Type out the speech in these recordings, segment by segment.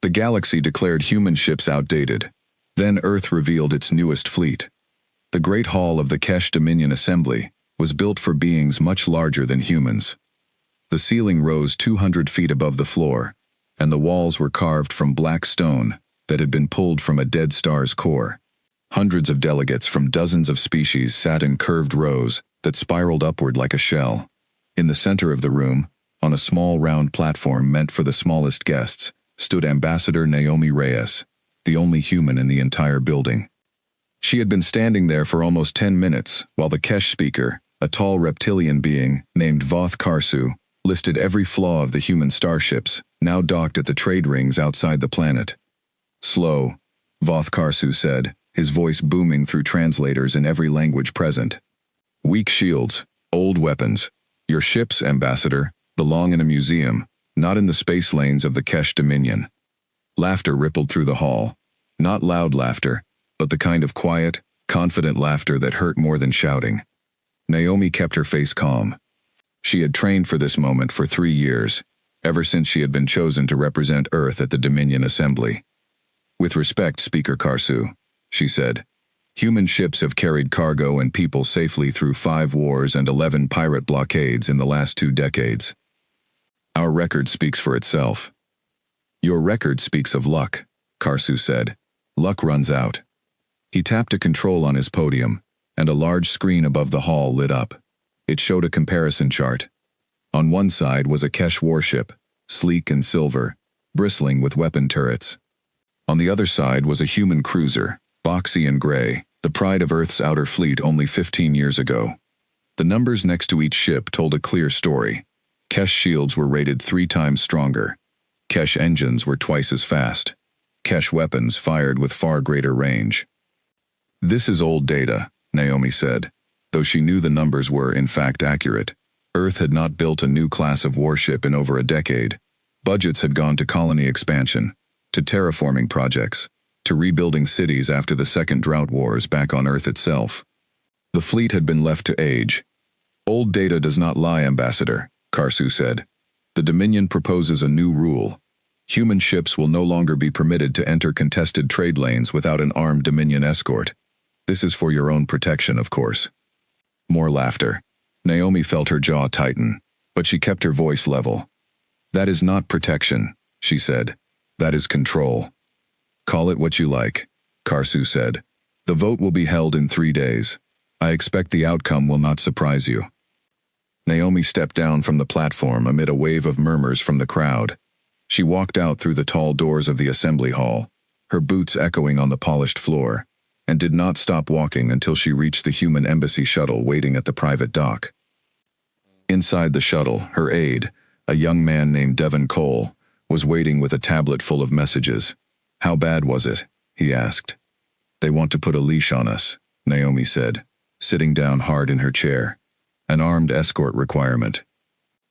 The galaxy declared human ships outdated. Then Earth revealed its newest fleet. The Great Hall of the Kesh Dominion Assembly was built for beings much larger than humans. The ceiling rose 200 feet above the floor, and the walls were carved from black stone that had been pulled from a dead star's core. Hundreds of delegates from dozens of species sat in curved rows that spiraled upward like a shell. In the center of the room, on a small round platform meant for the smallest guests, stood Ambassador Naomi Reyes, the only human in the entire building. She had been standing there for almost 10 minutes, while the Kesh speaker, a tall reptilian being named Voth Karsu, listed every flaw of the human starships, now docked at the trade rings outside the planet. Slow, Voth Karsu said, his voice booming through translators in every language present. Weak shields, old weapons. Your ships, Ambassador, belong in a museum, not in the space lanes of the Kesh Dominion. Laughter rippled through the hall. Not loud laughter, but the kind of quiet, confident laughter that hurt more than shouting. Naomi kept her face calm. She had trained for this moment for 3 years, ever since she had been chosen to represent Earth at the Dominion Assembly. With respect, Speaker Karsu, she said, human ships have carried cargo and people safely through 5 wars and 11 pirate blockades in the last 2 decades. Our record speaks for itself. Your record speaks of luck, Karsu said. Luck runs out. He tapped a control on his podium, and a large screen above the hall lit up. It showed a comparison chart. On one side was a Kesh warship, sleek and silver, bristling with weapon turrets. On the other side was a human cruiser, boxy and gray, the pride of Earth's outer fleet only 15 years ago. The numbers next to each ship told a clear story. Kesh shields were rated 3 times stronger. Kesh engines were twice as fast. Kesh weapons fired with far greater range. This is old data, Naomi said. Though she knew the numbers were, in fact, accurate. Earth had not built a new class of warship in over a decade. Budgets had gone to colony expansion, to terraforming projects, to rebuilding cities after the second drought wars back on Earth itself. The fleet had been left to age. Old data does not lie, Ambassador, Karsu said. The Dominion proposes a new rule. Human ships will no longer be permitted to enter contested trade lanes without an armed Dominion escort. This is for your own protection, of course. More laughter. Naomi felt her jaw tighten, but she kept her voice level. That is not protection, she said. That is control. Call it what you like, Karsu said. The vote will be held in 3 days. I expect the outcome will not surprise you. Naomi stepped down from the platform amid a wave of murmurs from the crowd. She walked out through the tall doors of the assembly hall, her boots echoing on the polished floor, and did not stop walking until she reached the human embassy shuttle waiting at the private dock. Inside the shuttle, her aide, a young man named Devon Cole, was waiting with a tablet full of messages. How bad was it? He asked. They want to put a leash on us, Naomi said, sitting down hard in her chair. An armed escort requirement.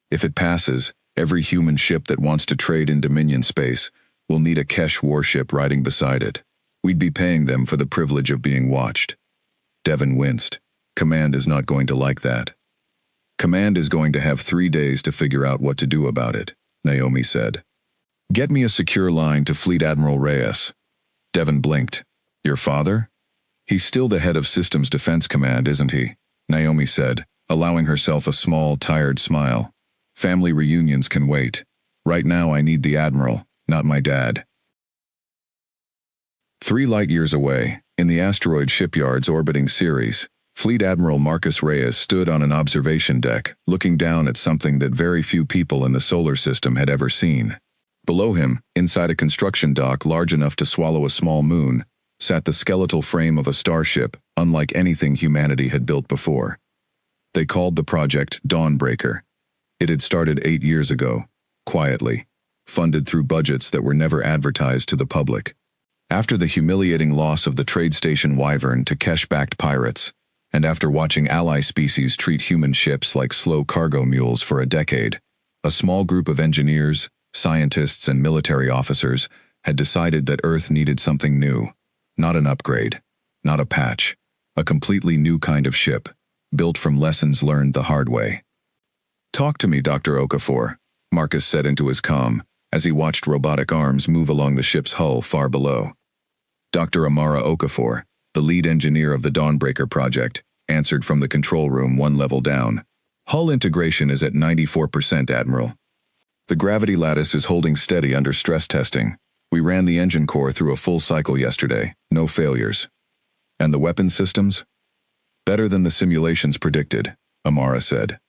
If it passes, every human ship that wants to trade in Dominion space will need a Kesh warship riding beside it. We'd be paying them for the privilege of being watched. Devon winced. Command is not going to like that. Command is going to have 3 days to figure out what to do about it, Naomi said. Get me a secure line to Fleet Admiral Reyes. Devon blinked. Your father? He's still the head of Systems Defense Command, isn't he? Naomi said, allowing herself a small, tired smile. Family reunions can wait. Right now I need the Admiral, not my dad. 3 light-years away, in the asteroid shipyards orbiting Ceres, Fleet Admiral Marcus Reyes stood on an observation deck, looking down at something that very few people in the solar system had ever seen. Below him, inside a construction dock large enough to swallow a small moon, sat the skeletal frame of a starship unlike anything humanity had built before. They called the project Dawnbreaker. It had started 8 years ago, quietly, funded through budgets that were never advertised to the public. After the humiliating loss of the trade station Wyvern to Kesh-backed pirates, and after watching ally species treat human ships like slow cargo mules for a decade, a small group of engineers, scientists, and military officers had decided that Earth needed something new. Not an upgrade, not a patch, a completely new kind of ship, built from lessons learned the hard way. Talk to me, Dr. Okafor, Marcus said into his comm, as he watched robotic arms move along the ship's hull far below. Dr. Amara Okafor, the lead engineer of the Dawnbreaker project, answered from the control room one level down. Hull integration is at 94%, Admiral. The gravity lattice is holding steady under stress testing. We ran the engine core through a full cycle yesterday, no failures. And the weapon systems? Better than the simulations predicted, Amara said.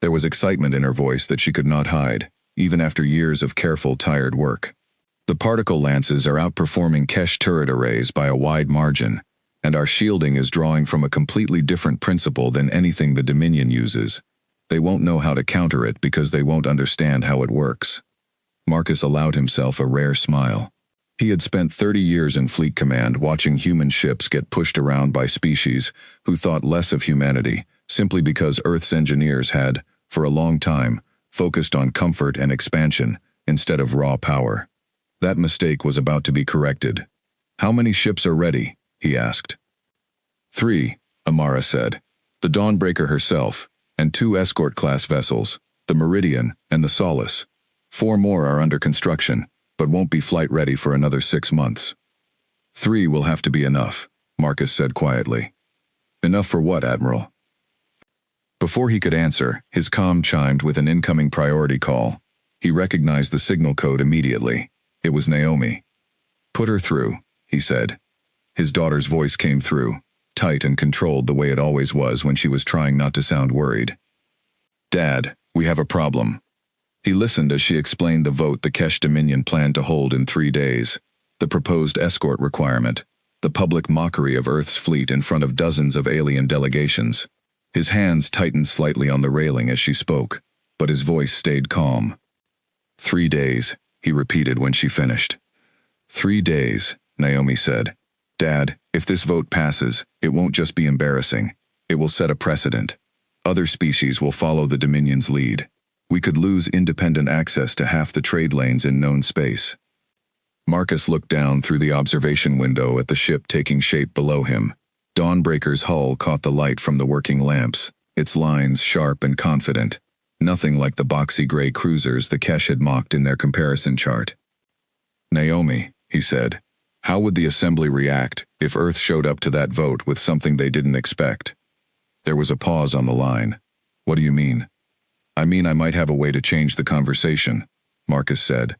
There was excitement in her voice that she could not hide, even after years of careful, tired work. The particle lances are outperforming Kesh turret arrays by a wide margin, and our shielding is drawing from a completely different principle than anything the Dominion uses. They won't know how to counter it because they won't understand how it works. Marcus allowed himself a rare smile. He had spent 30 years in Fleet Command watching human ships get pushed around by species who thought less of humanity, simply because Earth's engineers had, for a long time, focused on comfort and expansion instead of raw power. That mistake was about to be corrected. How many ships are ready? He asked. 3, Amara said. The Dawnbreaker herself, and 2 escort-class vessels, the Meridian and the Solace. 4 more are under construction, but won't be flight-ready for another 6 months. 3 will have to be enough, Marcus said quietly. Enough for what, Admiral? Before he could answer, his comm chimed with an incoming priority call. He recognized the signal code immediately. It was Naomi. Put her through, he said. His daughter's voice came through, tight and controlled the way it always was when she was trying not to sound worried. Dad, we have a problem. He listened as she explained the vote the Kesh Dominion planned to hold in 3 days, the proposed escort requirement, the public mockery of Earth's fleet in front of dozens of alien delegations. His hands tightened slightly on the railing as she spoke, but his voice stayed calm. 3 days, he repeated when she finished. 3 days, Naomi said. Dad, if this vote passes, it won't just be embarrassing. It will set a precedent. Other species will follow the Dominion's lead. We could lose independent access to half the trade lanes in known space. Marcus looked down through the observation window at the ship taking shape below him. Dawnbreaker's hull caught the light from the working lamps, its lines sharp and confident, nothing like the boxy gray cruisers the Kesh had mocked in their comparison chart. Naomi, he said, how would the assembly react if Earth showed up to that vote with something they didn't expect? There was a pause on the line. What do you mean? I mean I might have a way to change the conversation, Marcus said.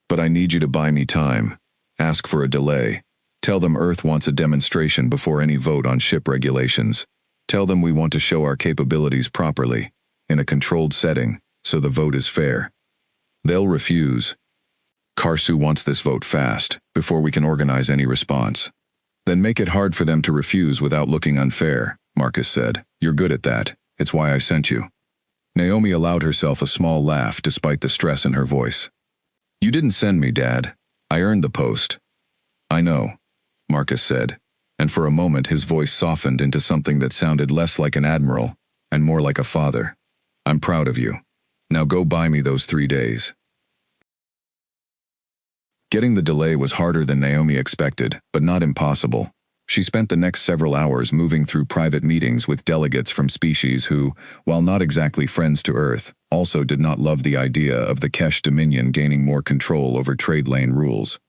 But I need you to buy me time. Ask for a delay. Tell them Earth wants a demonstration before any vote on ship regulations. Tell them we want to show our capabilities properly, in a controlled setting, so the vote is fair. They'll refuse. Karsu wants this vote fast, before we can organize any response. Then make it hard for them to refuse without looking unfair, Marcus said. You're good at that. It's why I sent you. Naomi allowed herself a small laugh despite the stress in her voice. You didn't send me, Dad. I earned the post. I know, Marcus said, and for a moment his voice softened into something that sounded less like an admiral and more like a father. I'm proud of you. Now go buy me those 3 days. Getting the delay was harder than Naomi expected, but not impossible. She spent the next several hours moving through private meetings with delegates from species who, while not exactly friends to Earth, also did not love the idea of the Kesh Dominion gaining more control over trade lane rules.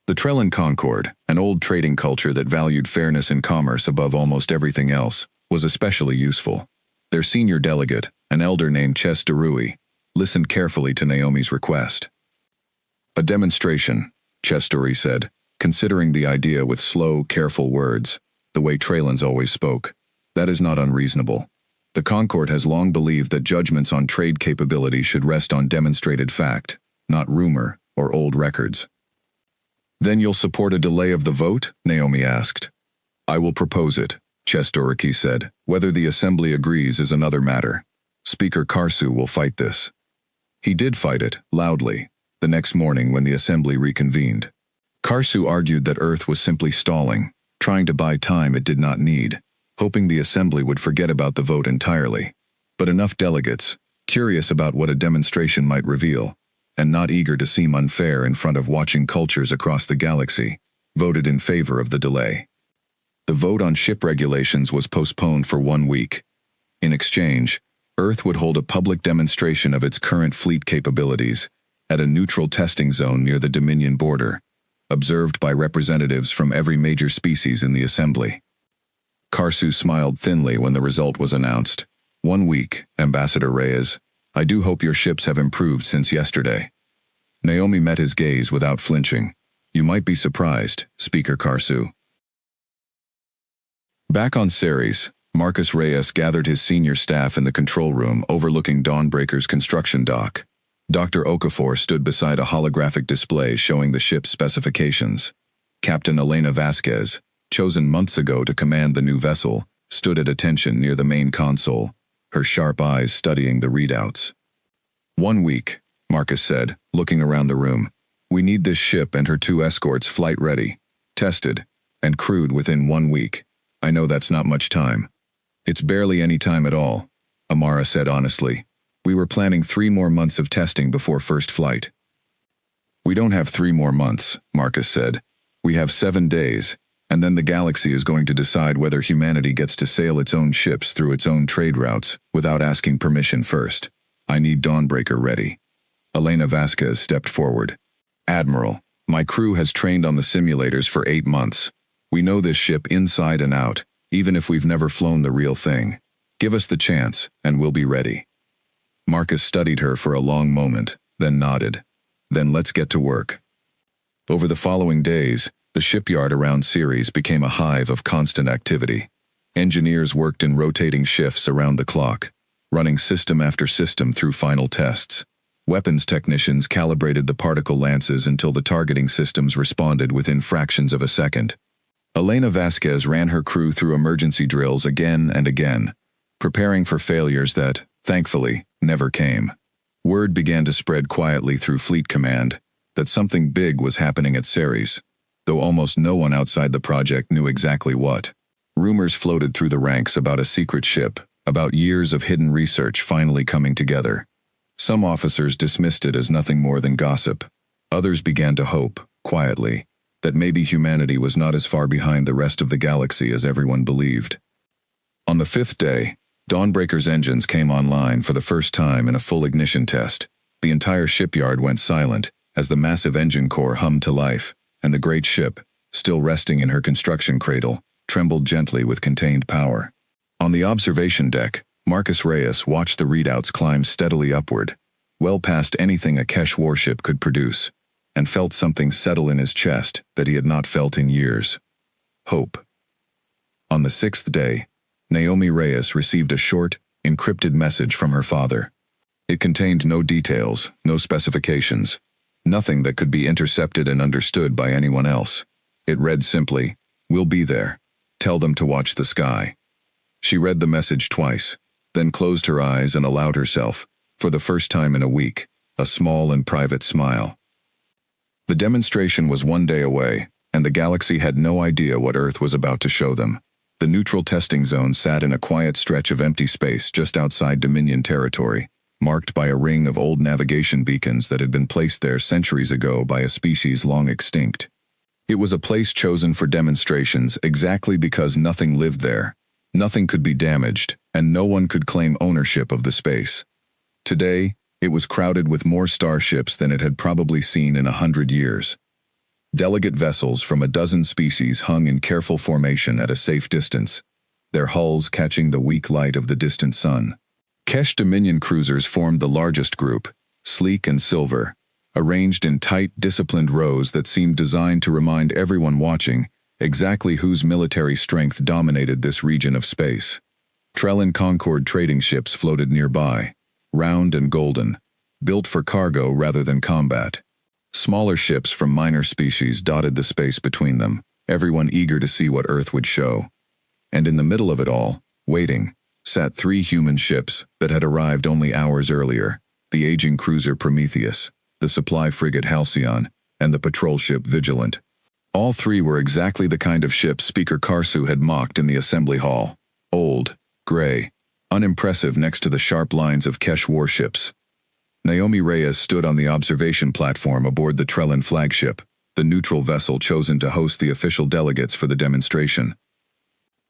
The Trellan Concord, an old trading culture that valued fairness in commerce above almost everything else, was especially useful. Their senior delegate, an elder named Ches Derui, listened carefully to Naomi's request. A demonstration, Ches Derui said, considering the idea with slow, careful words, the way Trellans always spoke. That is not unreasonable. The Concord has long believed that judgments on trade capability should rest on demonstrated fact, not rumor or old records. Then you'll support a delay of the vote? Naomi asked. I will propose it, Ches Derui said. Whether the assembly agrees is another matter. Speaker Karsu will fight this. He did fight it, loudly, the next morning when the assembly reconvened. Karsu argued that Earth was simply stalling, trying to buy time it did not need, hoping the assembly would forget about the vote entirely. But enough delegates, curious about what a demonstration might reveal, and not eager to seem unfair in front of watching cultures across the galaxy, voted in favor of the delay. The vote on ship regulations was postponed for 1 week. In exchange, Earth would hold a public demonstration of its current fleet capabilities, at a neutral testing zone near the Dominion border, observed by representatives from every major species in the assembly. Karsu smiled thinly when the result was announced. 1 week, Ambassador Reyes. I do hope your ships have improved since yesterday. Naomi met his gaze without flinching. You might be surprised, Speaker Karsu. Back on Ceres, Marcus Reyes gathered his senior staff in the control room overlooking Dawnbreaker's construction dock. Dr. Okafor stood beside a holographic display showing the ship's specifications. Captain Elena Vasquez, chosen months ago to command the new vessel, stood at attention near the main console, her sharp eyes studying the readouts. 1 week, Marcus said, looking around the room. We need this ship and her 2 escorts flight-ready, tested, and crewed within 1 week. I know that's not much time. It's barely any time at all, Amara said honestly. We were planning 3 more months of testing before first flight. We don't have 3 more months, Marcus said. We have 7 days, and then the galaxy is going to decide whether humanity gets to sail its own ships through its own trade routes without asking permission first. I need Dawnbreaker ready. Elena Vasquez stepped forward. Admiral, my crew has trained on the simulators for 8 months. We know this ship inside and out, even if we've never flown the real thing. Give us the chance, and we'll be ready. Marcus studied her for a long moment, then nodded. Then let's get to work. Over the following days, the shipyard around Ceres became a hive of constant activity. Engineers worked in rotating shifts around the clock, running system after system through final tests. Weapons technicians calibrated the particle lances until the targeting systems responded within fractions of a second. Elena Vasquez ran her crew through emergency drills again and again, preparing for failures that, thankfully, never came. Word began to spread quietly through Fleet Command that something big was happening at Ceres, though almost no one outside the project knew exactly what. Rumors floated through the ranks about a secret ship, about years of hidden research finally coming together. Some officers dismissed it as nothing more than gossip. Others began to hope, quietly, that maybe humanity was not as far behind the rest of the galaxy as everyone believed. On the 5th day, Dawnbreaker's engines came online for the first time in a full ignition test. The entire shipyard went silent as the massive engine core hummed to life, and the great ship, still resting in her construction cradle, trembled gently with contained power. On the observation deck, Marcus Reyes watched the readouts climb steadily upward, well past anything a Kesh warship could produce, and felt something settle in his chest that he had not felt in years. Hope. On the 6th day, Naomi Reyes received a short, encrypted message from her father. It contained no details, no specifications, nothing that could be intercepted and understood by anyone else. It read simply, "We'll be there. Tell them to watch the sky." She read the message twice, then closed her eyes and allowed herself, for the first time in a week, a small and private smile. The demonstration was 1 day away, and the galaxy had no idea what Earth was about to show them. The neutral testing zone sat in a quiet stretch of empty space just outside Dominion territory, marked by a ring of old navigation beacons that had been placed there centuries ago by a species long extinct. It was a place chosen for demonstrations exactly because nothing lived there, nothing could be damaged, and no one could claim ownership of the space. Today, it was crowded with more starships than it had probably seen in 100 years. Delegate vessels from a dozen species hung in careful formation at a safe distance, their hulls catching the weak light of the distant sun. Kesh Dominion cruisers formed the largest group, sleek and silver, arranged in tight, disciplined rows that seemed designed to remind everyone watching exactly whose military strength dominated this region of space. Trellin Concord trading ships floated nearby, round and golden, built for cargo rather than combat. Smaller ships from minor species dotted the space between them, everyone eager to see what Earth would show. And in the middle of it all, waiting, sat 3 human ships that had arrived only hours earlier, the aging cruiser Prometheus, the supply frigate Halcyon, and the patrol ship Vigilant. All 3 were exactly the kind of ships Speaker Karsu had mocked in the assembly hall. Old, gray, unimpressive next to the sharp lines of Kesh warships. Naomi Reyes stood on the observation platform aboard the Trellin flagship, the neutral vessel chosen to host the official delegates for the demonstration.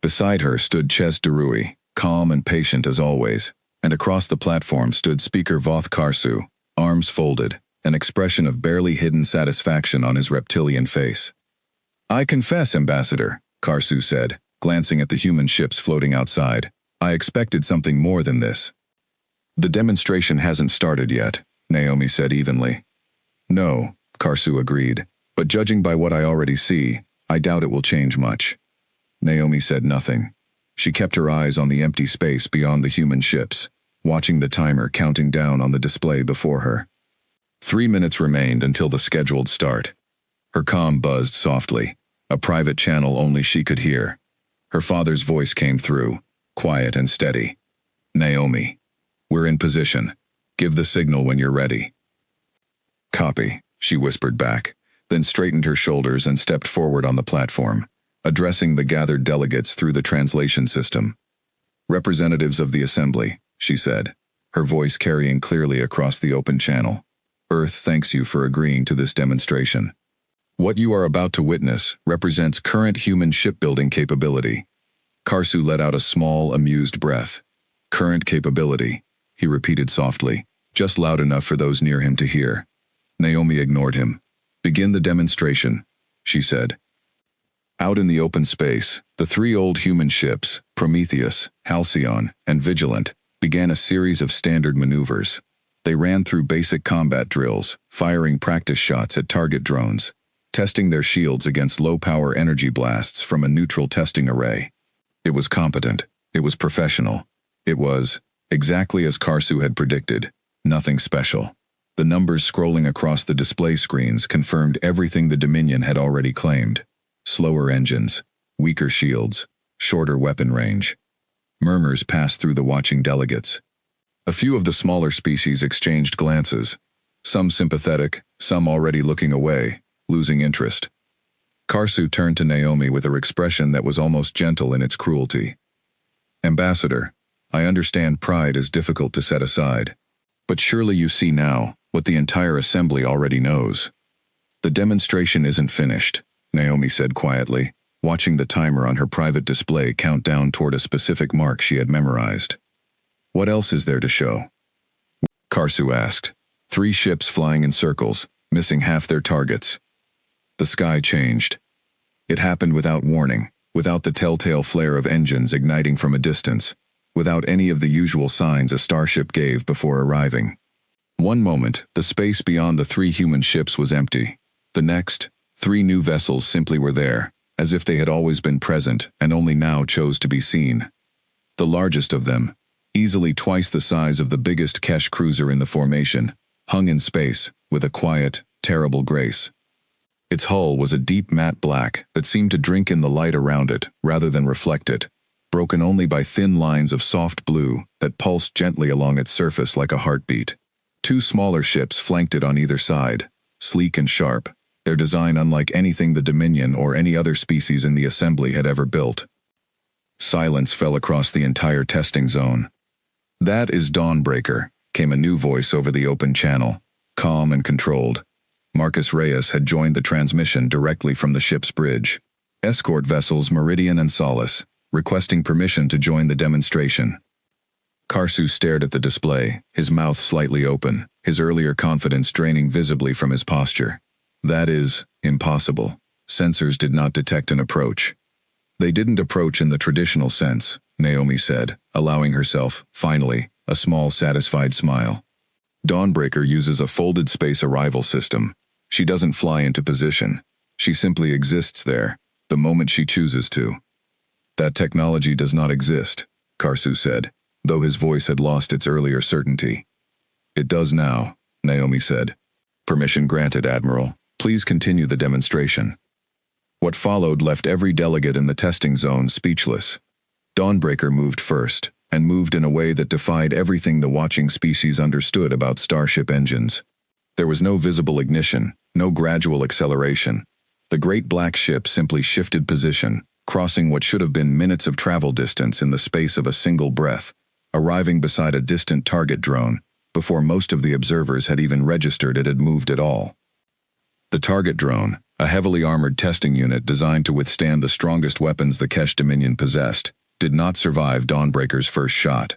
Beside her stood Ches Derui, calm and patient as always, and across the platform stood Speaker Voth Karsu, arms folded, an expression of barely hidden satisfaction on his reptilian face. "I confess, Ambassador," Karsu said, glancing at the human ships floating outside. "I expected something more than this." "The demonstration hasn't started yet," Naomi said evenly. "No," Karsu agreed, "but judging by what I already see, I doubt it will change much." Naomi said nothing. She kept her eyes on the empty space beyond the human ships, watching the timer counting down on the display before her. 3 minutes remained until the scheduled start. Her comm buzzed softly, a private channel only she could hear. Her father's voice came through, quiet and steady. "Naomi, we're in position. Give the signal when you're ready." "Copy," she whispered back, then straightened her shoulders and stepped forward on the platform, addressing the gathered delegates through the translation system. "Representatives of the Assembly," she said, her voice carrying clearly across the open channel. "Earth thanks you for agreeing to this demonstration. What you are about to witness represents current human shipbuilding capability." Karsu let out a small, amused breath. "Current capability," he repeated softly, just loud enough for those near him to hear. Naomi ignored him. "Begin the demonstration," she said. Out in the open space, the 3 old human ships, Prometheus, Halcyon, and Vigilant, began a series of standard maneuvers. They ran through basic combat drills, firing practice shots at target drones, testing their shields against low-power energy blasts from a neutral testing array. It was competent. It was professional. It was, exactly as Karsu had predicted, nothing special. The numbers scrolling across the display screens confirmed everything the Dominion had already claimed. Slower engines, weaker shields, shorter weapon range. Murmurs passed through the watching delegates. A few of the smaller species exchanged glances, some sympathetic, some already looking away, losing interest. Karsu turned to Naomi with an expression that was almost gentle in its cruelty. "Ambassador, I understand pride is difficult to set aside. But surely you see now what the entire assembly already knows." "The demonstration isn't finished," Naomi said quietly, watching the timer on her private display count down toward a specific mark she had memorized. "What else is there to show?" Karsu asked. 3 ships flying in circles, missing half their targets. The sky changed. It happened without warning, without the telltale flare of engines igniting from a distance, without any of the usual signs a starship gave before arriving. One moment, the space beyond the 3 human ships was empty. The next, 3 new vessels simply were there, as if they had always been present and only now chose to be seen. The largest of them, easily twice the size of the biggest Kesh cruiser in the formation, hung in space with a quiet, terrible grace. Its hull was a deep matte black that seemed to drink in the light around it rather than reflect it, broken only by thin lines of soft blue that pulsed gently along its surface like a heartbeat. 2 smaller ships flanked it on either side, sleek and sharp, their design unlike anything the Dominion or any other species in the Assembly had ever built. Silence fell across the entire testing zone. "That is Dawnbreaker," came a new voice over the open channel, calm and controlled. Marcus Reyes had joined the transmission directly from the ship's bridge. Escort vessels Meridian and Solace, requesting permission to join the demonstration. Karsu stared at the display, his mouth slightly open, his earlier confidence draining visibly from his posture. "That is impossible." Sensors did not detect an approach. "They didn't approach in the traditional sense," Naomi said, allowing herself, finally, a small satisfied smile. "Dawnbreaker uses a folded space arrival system. She doesn't fly into position. She simply exists there, the moment she chooses to." "That technology does not exist," Karsu said, though his voice had lost its earlier certainty. "It does now," Naomi said. "Permission granted, Admiral. Please continue the demonstration." What followed left every delegate in the testing zone speechless. Dawnbreaker moved first, and moved in a way that defied everything the watching species understood about starship engines. There was no visible ignition, no gradual acceleration. The great black ship simply shifted position, crossing what should have been minutes of travel distance in the space of a single breath, arriving beside a distant target drone, before most of the observers had even registered it had moved at all. The target drone, a heavily armored testing unit designed to withstand the strongest weapons the Kesh Dominion possessed, did not survive Dawnbreaker's first shot.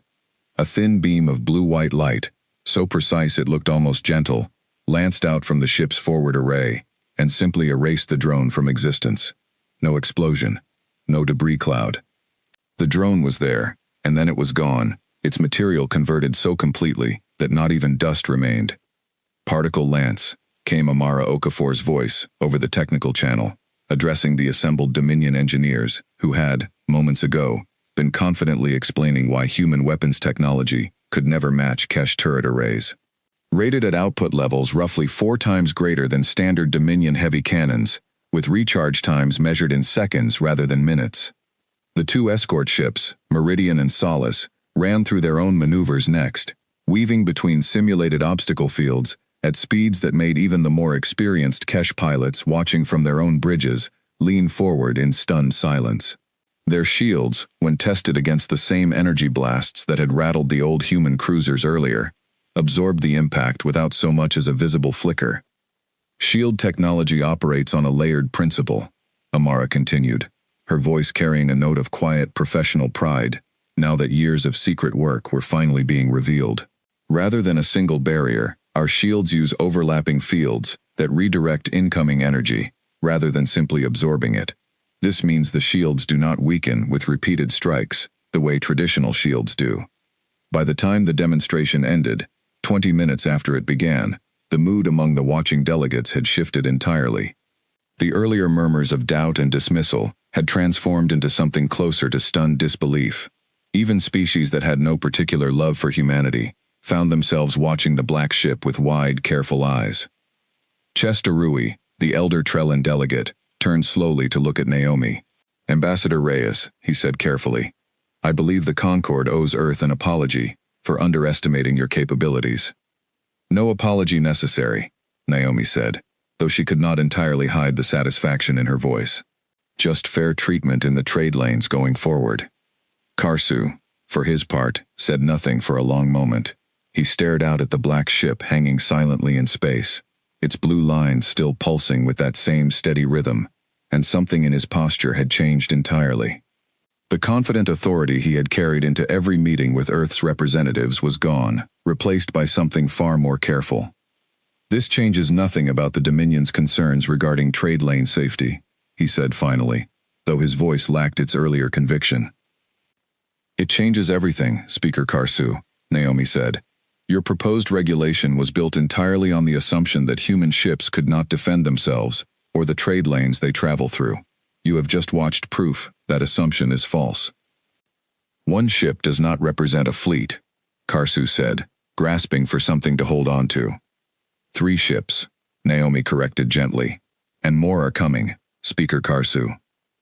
A thin beam of blue-white light, so precise it looked almost gentle, lanced out from the ship's forward array, and simply erased the drone from existence. No explosion. No debris cloud. The drone was there, and then it was gone, its material converted so completely that not even dust remained. "Particle Lance," came Amara Okafor's voice over the technical channel, addressing the assembled Dominion engineers who had, moments ago, been confidently explaining why human weapons technology could never match Kesh turret arrays. Rated at output levels roughly 4 times greater than standard Dominion heavy cannons, with recharge times measured in seconds rather than minutes. The 2 escort ships, Meridian and Solace, ran through their own maneuvers next, weaving between simulated obstacle fields at speeds that made even the more experienced Kesh pilots watching from their own bridges lean forward in stunned silence. Their shields, when tested against the same energy blasts that had rattled the old human cruisers earlier, absorbed the impact without so much as a visible flicker. "Shield technology operates on a layered principle," Amara continued, her voice carrying a note of quiet professional pride, now that years of secret work were finally being revealed. "Rather than a single barrier, our shields use overlapping fields that redirect incoming energy, rather than simply absorbing it. This means the shields do not weaken with repeated strikes, the way traditional shields do." By the time the demonstration ended, 20 minutes after it began, the mood among the watching delegates had shifted entirely. The earlier murmurs of doubt and dismissal had transformed into something closer to stunned disbelief. Even species that had no particular love for humanity found themselves watching the black ship with wide, careful eyes. Chester Rui, the elder Trellan delegate, turned slowly to look at Naomi. "Ambassador Reyes," he said carefully, "I believe the Concord owes Earth an apology for underestimating your capabilities." "No apology necessary," Naomi said, though she could not entirely hide the satisfaction in her voice. "Just fair treatment in the trade lanes going forward." Karsu, for his part, said nothing for a long moment. He stared out at the black ship hanging silently in space, its blue lines still pulsing with that same steady rhythm, and something in his posture had changed entirely. The confident authority he had carried into every meeting with Earth's representatives was gone, replaced by something far more careful. "This changes nothing about the Dominion's concerns regarding trade lane safety," he said finally, though his voice lacked its earlier conviction. "It changes everything, Speaker Karsu," Naomi said. "Your proposed regulation was built entirely on the assumption that human ships could not defend themselves, or the trade lanes they travel through. You have just watched proof that assumption is false." "One ship does not represent a fleet," Karsu said, grasping for something to hold on to. "3 ships," Naomi corrected gently. "And more are coming, Speaker Karsu.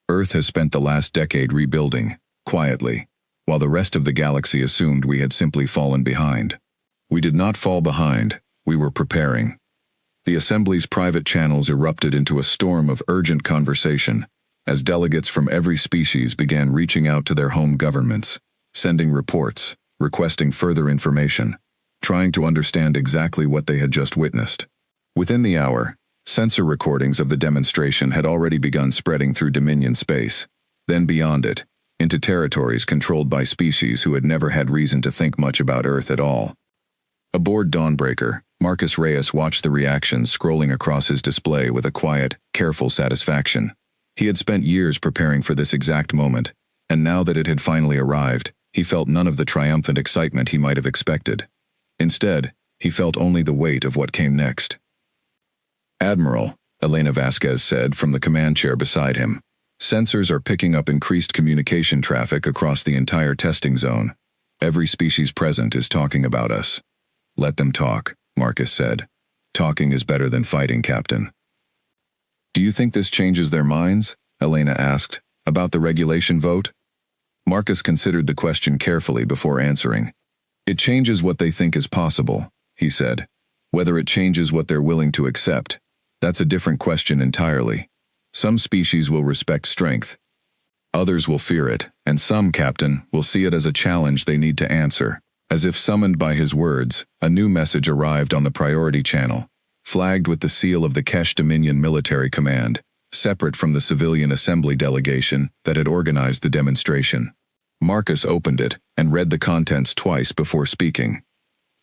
Earth has spent the last decade rebuilding, quietly, while the rest of the galaxy assumed we had simply fallen behind. We did not fall behind, we were preparing." The Assembly's private channels erupted into a storm of urgent conversation, as delegates from every species began reaching out to their home governments, sending reports, requesting further information, trying to understand exactly what they had just witnessed. Within the hour, sensor recordings of the demonstration had already begun spreading through Dominion space, then beyond it, into territories controlled by species who had never had reason to think much about Earth at all. Aboard Dawnbreaker, Marcus Reyes watched the reactions scrolling across his display with a quiet, careful satisfaction. He had spent years preparing for this exact moment, and now that it had finally arrived, he felt none of the triumphant excitement he might have expected. Instead, he felt only the weight of what came next. "Admiral," Elena Vasquez said from the command chair beside him, "sensors are picking up increased communication traffic across the entire testing zone. Every species present is talking about us." "Let them talk," Marcus said. "Talking is better than fighting, Captain." "Do you think this changes their minds?" Elena asked. "About the regulation vote?" Marcus considered the question carefully before answering. "It changes what they think is possible," he said. "Whether it changes what they're willing to accept, that's a different question entirely. Some species will respect strength. Others will fear it, and some, Captain, will see it as a challenge they need to answer." As if summoned by his words, a new message arrived on the priority channel, flagged with the seal of the Kesh Dominion Military Command, separate from the civilian assembly delegation that had organized the demonstration. Marcus opened it and read the contents twice before speaking.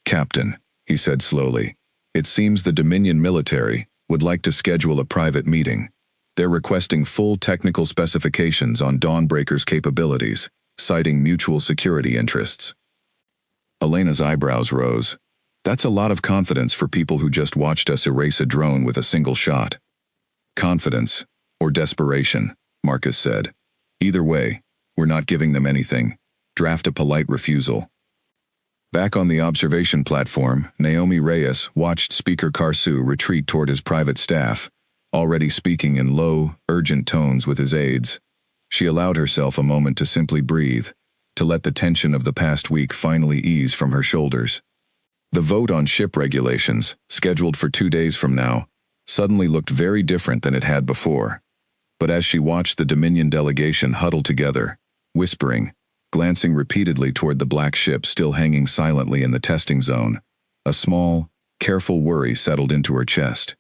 "Captain," he said slowly, It seems the Dominion military would like to schedule a private meeting. They're requesting full technical specifications on Dawnbreaker's capabilities, citing mutual security interests. Elena's eyebrows rose. That's a lot of confidence for people who just watched us erase a drone with a single shot. Confidence, or desperation, Marcus said. Either way, we're not giving them anything. Draft a polite refusal. Back on the observation platform, Naomi Reyes watched Speaker Karsu retreat toward his private staff, already speaking in low, urgent tones with his aides. She allowed herself a moment to simply breathe, to let the tension of the past week finally ease from her shoulders. The vote on ship regulations, scheduled for 2 days from now, suddenly looked very different than it had before. But as she watched the Dominion delegation huddle together, whispering, glancing repeatedly toward the black ship still hanging silently in the testing zone, a small, careful worry settled into her chest.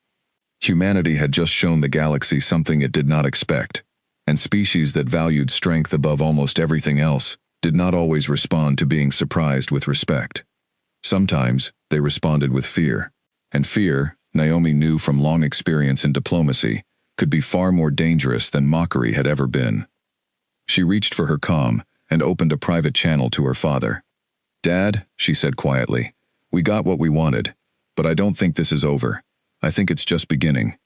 Humanity had just shown the galaxy something it did not expect, and species that valued strength above almost everything else did not always respond to being surprised with respect. Sometimes, they responded with fear. And fear, Naomi knew from long experience in diplomacy, could be far more dangerous than mockery had ever been. She reached for her comm and opened a private channel to her father. "Dad," she said quietly, "we got what we wanted, but I don't think this is over. I think it's just beginning."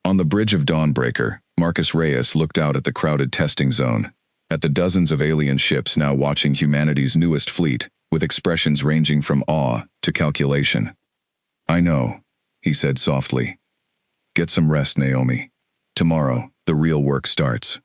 On the bridge of Dawnbreaker, Marcus Reyes looked out at the crowded testing zone, at the dozens of alien ships now watching humanity's newest fleet, with expressions ranging from awe to calculation. "I know," he said softly. "Get some rest, Naomi. Tomorrow, the real work starts."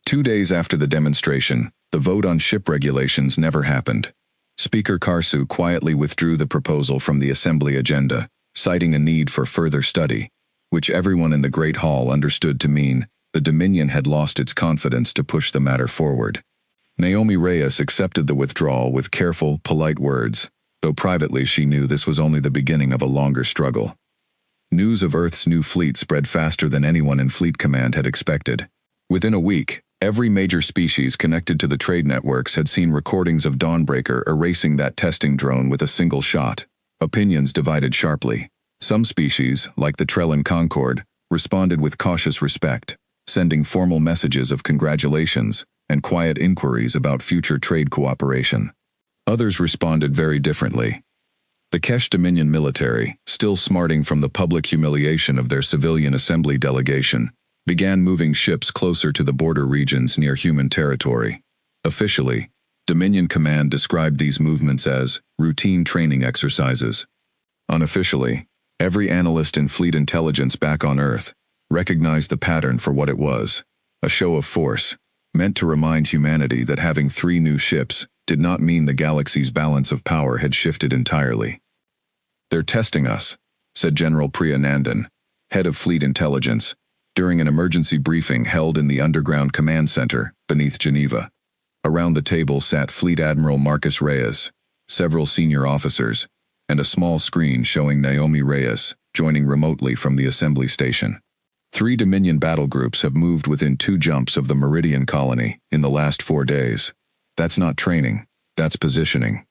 2 days after the demonstration, the vote on ship regulations never happened. Speaker Karsu quietly withdrew the proposal from the assembly agenda, citing a need for further study, which everyone in the Great Hall understood to mean the Dominion had lost its confidence to push the matter forward. Naomi Reyes accepted the withdrawal with careful, polite words, though privately she knew this was only the beginning of a longer struggle. News of Earth's new fleet spread faster than anyone in Fleet Command had expected. Within a week, every major species connected to the trade networks had seen recordings of Dawnbreaker erasing that testing drone with a single shot. Opinions divided sharply. Some species, like the Trellin Concord, responded with cautious respect, sending formal messages of congratulations and quiet inquiries about future trade cooperation. Others responded very differently. The Kesh Dominion military, still smarting from the public humiliation of their civilian assembly delegation, began moving ships closer to the border regions near human territory. Officially, Dominion Command described these movements as routine training exercises. Unofficially, every analyst in fleet intelligence back on Earth recognized the pattern for what it was, a show of force, meant to remind humanity that having 3 new ships did not mean the galaxy's balance of power had shifted entirely. "They're testing us," said General Priya Nandan, head of fleet intelligence, during an emergency briefing held in the underground command center beneath Geneva. Around the table sat Fleet Admiral Marcus Reyes, several senior officers, and a small screen showing Naomi Reyes joining remotely from the assembly station. 3 Dominion battle groups have moved within 2 jumps of the Meridian colony in the last 4 days. That's not training, that's positioning.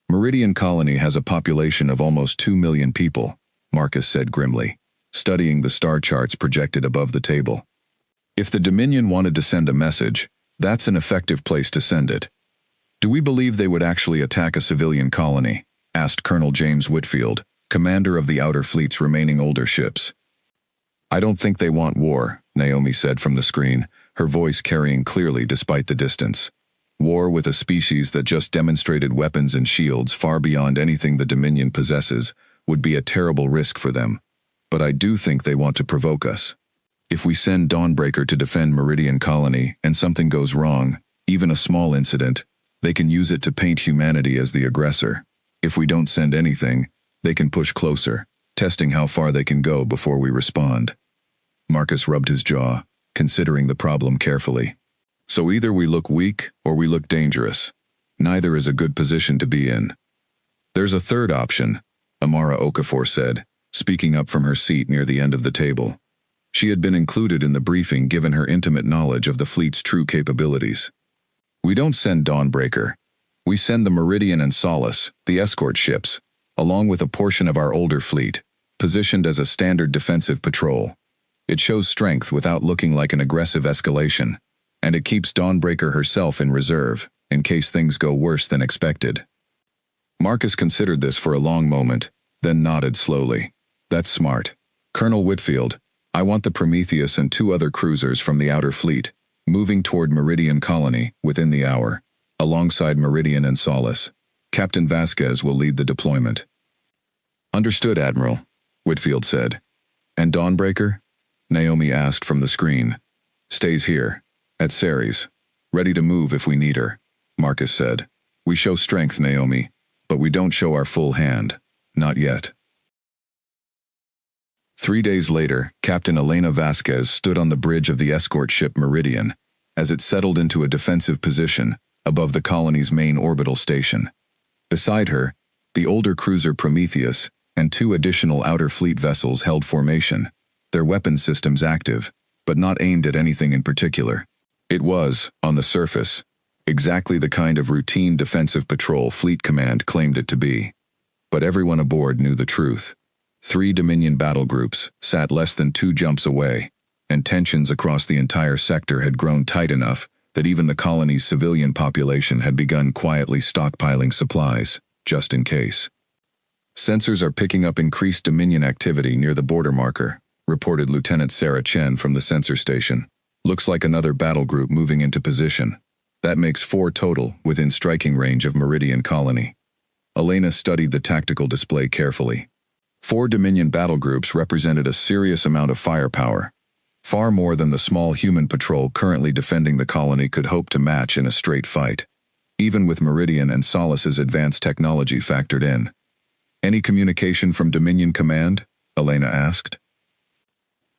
Meridian colony has a population of almost 2 million people, Marcus said grimly, studying the star charts projected above the table. If the Dominion wanted to send a message, that's an effective place to send it. "Do we believe they would actually attack a civilian colony?" asked Colonel James Whitfield, commander of the Outer Fleet's remaining older ships. "I don't think they want war," Naomi said from the screen, her voice carrying clearly despite the distance. "War with a species that just demonstrated weapons and shields far beyond anything the Dominion possesses would be a terrible risk for them. But I do think they want to provoke us. If we send Dawnbreaker to defend Meridian Colony and something goes wrong, even a small incident, they can use it to paint humanity as the aggressor. If we don't send anything, they can push closer, testing how far they can go before we respond." Marcus rubbed his jaw, considering the problem carefully. "So either we look weak or we look dangerous. Neither is a good position to be in." "There's a third option," Amara Okafor said, speaking up from her seat near the end of the table. She had been included in the briefing given her intimate knowledge of the fleet's true capabilities. "We don't send Dawnbreaker. We send the Meridian and Solace, the escort ships, along with a portion of our older fleet, positioned as a standard defensive patrol. It shows strength without looking like an aggressive escalation, and it keeps Dawnbreaker herself in reserve, in case things go worse than expected. Marcus considered this for a long moment, then nodded slowly. That's smart. Colonel Whitfield, I want the Prometheus and 2 other cruisers from the outer fleet, moving toward Meridian Colony within the hour, alongside Meridian and Solace. Captain Vasquez will lead the deployment. Understood, Admiral, Whitfield said. And Dawnbreaker? Naomi asked from the screen. Stays here, at Ceres, ready to move if we need her, Marcus said. We show strength, Naomi, but we don't show our full hand. Not yet. 3 days later, Captain Elena Vasquez stood on the bridge of the escort ship Meridian, as it settled into a defensive position above the colony's main orbital station. Beside her, the older cruiser Prometheus and 2 additional outer fleet vessels held formation, their weapon systems active, but not aimed at anything in particular. It was, on the surface, exactly the kind of routine defensive patrol Fleet Command claimed it to be. But everyone aboard knew the truth. 3 Dominion battle groups sat less than 2 jumps away, and tensions across the entire sector had grown tight enough that even the colony's civilian population had begun quietly stockpiling supplies, just in case. Sensors are picking up increased Dominion activity near the border marker, reported Lieutenant Sarah Chen from the sensor station. Looks like another battle group moving into position. That makes 4 total within striking range of Meridian Colony. Elena studied the tactical display carefully. 4 Dominion battle groups represented a serious amount of firepower, far more than the small human patrol currently defending the colony could hope to match in a straight fight, even with Meridian and Solace's advanced technology factored in. Any communication from Dominion Command? Elena asked.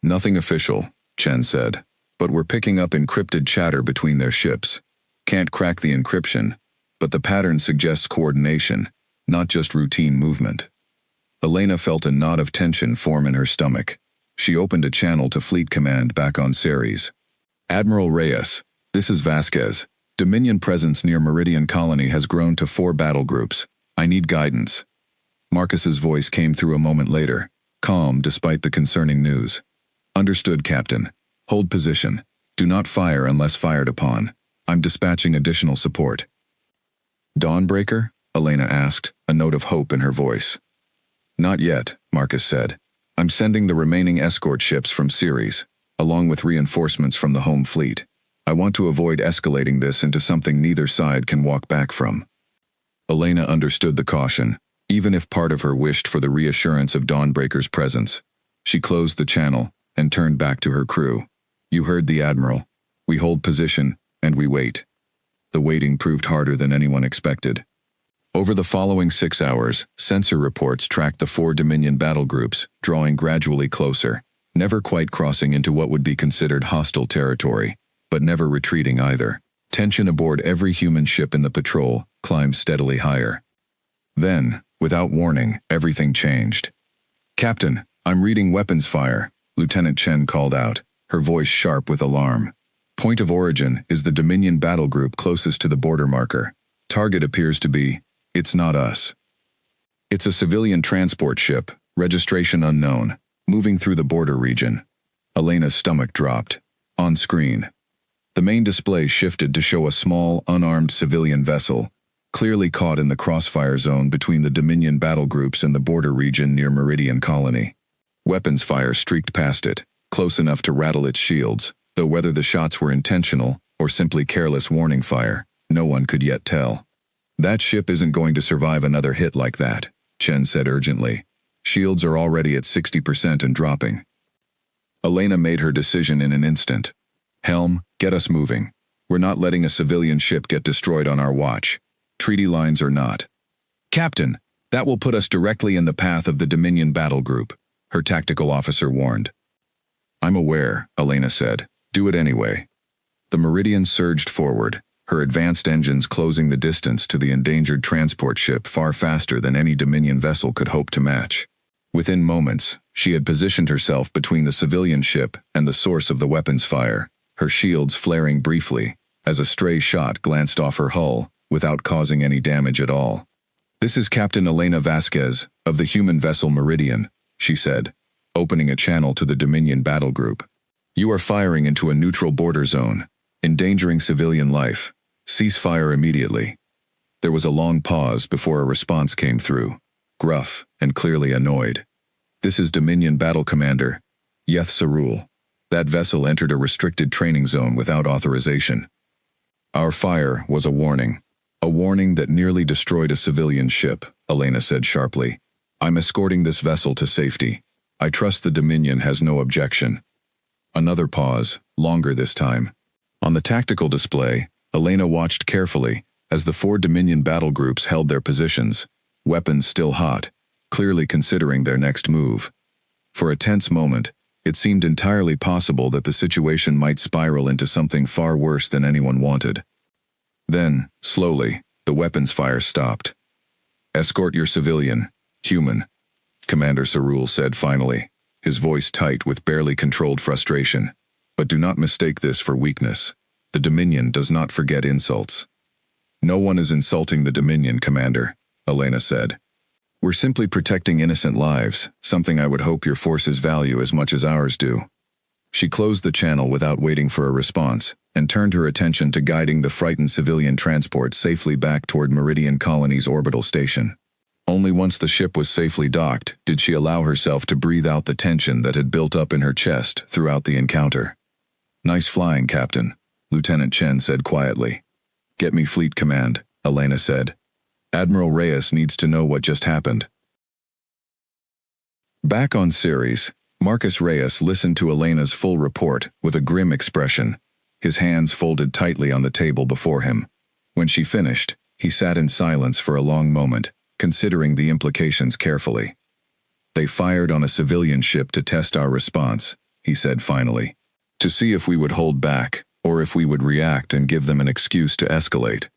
Nothing official, Chen said, but we're picking up encrypted chatter between their ships. Can't crack the encryption, but the pattern suggests coordination, not just routine movement. Elena felt a knot of tension form in her stomach. She opened a channel to Fleet Command back on Ceres. Admiral Reyes, this is Vasquez. Dominion presence near Meridian Colony has grown to 4 battle groups. I need guidance. Marcus's voice came through a moment later, calm despite the concerning news. Understood, Captain. Hold position. Do not fire unless fired upon. I'm dispatching additional support. Dawnbreaker? Elena asked, a note of hope in her voice. Not yet, Marcus said. I'm sending the remaining escort ships from Ceres, along with reinforcements from the home fleet. I want to avoid escalating this into something neither side can walk back from. Elena understood the caution, even if part of her wished for the reassurance of Dawnbreaker's presence. She closed the channel and turned back to her crew. You heard the Admiral. We hold position, and we wait. The waiting proved harder than anyone expected. Over the following 6 hours, sensor reports tracked the 4 Dominion battle groups, drawing gradually closer, never quite crossing into what would be considered hostile territory, but never retreating either. Tension aboard every human ship in the patrol climbed steadily higher. Then, without warning, everything changed. Captain, I'm reading weapons fire, Lieutenant Chen called out, her voice sharp with alarm. Point of origin is the Dominion battle group closest to the border marker. Target appears to be, it's not us. It's a civilian transport ship, registration unknown, moving through the border region. Elena's stomach dropped. On screen, the main display shifted to show a small, unarmed civilian vessel, clearly caught in the crossfire zone between the Dominion battle groups and the border region near Meridian Colony. Weapons fire streaked past it, close enough to rattle its shields, though whether the shots were intentional or simply careless warning fire, no one could yet tell. That ship isn't going to survive another hit like that, Chen said urgently. Shields are already at 60% and dropping. Elena made her decision in an instant. Helm, get us moving. We're not letting a civilian ship get destroyed on our watch. Treaty lines or not. Captain, that will put us directly in the path of the Dominion battle group, her tactical officer warned. I'm aware, Elena said. Do it anyway. The Meridian surged forward, her advanced engines closing the distance to the endangered transport ship far faster than any Dominion vessel could hope to match. Within moments, she had positioned herself between the civilian ship and the source of the weapons fire, her shields flaring briefly, as a stray shot glanced off her hull, without causing any damage at all. This is Captain Elena Vasquez, of the human vessel Meridian, she said, opening a channel to the Dominion battle group. You are firing into a neutral border zone, endangering civilian life. Cease fire immediately. There was a long pause before a response came through, gruff and clearly annoyed. This is Dominion Battle Commander, Yeth Sarul. That vessel entered a restricted training zone without authorization. Our fire was a warning that nearly destroyed a civilian ship, Elena said sharply. I'm escorting this vessel to safety. I trust the Dominion has no objection. Another pause, longer this time. On the tactical display, Elena watched carefully as the 4 Dominion battle groups held their positions, weapons still hot, clearly considering their next move. For a tense moment, it seemed entirely possible that the situation might spiral into something far worse than anyone wanted. Then, slowly, the weapons fire stopped. Escort your civilian, human, Commander Sarul said finally, his voice tight with barely controlled frustration. But do not mistake this for weakness. The Dominion does not forget insults. No one is insulting the Dominion, Commander, Elena said. We're simply protecting innocent lives, something I would hope your forces value as much as ours do. She closed the channel without waiting for a response, and turned her attention to guiding the frightened civilian transport safely back toward Meridian Colony's orbital station. Only once the ship was safely docked did she allow herself to breathe out the tension that had built up in her chest throughout the encounter. Nice flying, Captain, Lieutenant Chen said quietly. Get me fleet command, Elena said. Admiral Reyes needs to know what just happened. Back on Ceres, Marcus Reyes listened to Elena's full report with a grim expression, his hands folded tightly on the table before him. When she finished, he sat in silence for a long moment, considering the implications carefully. They fired on a civilian ship to test our response, he said finally, to see if we would hold back, or if we would react and give them an excuse to escalate.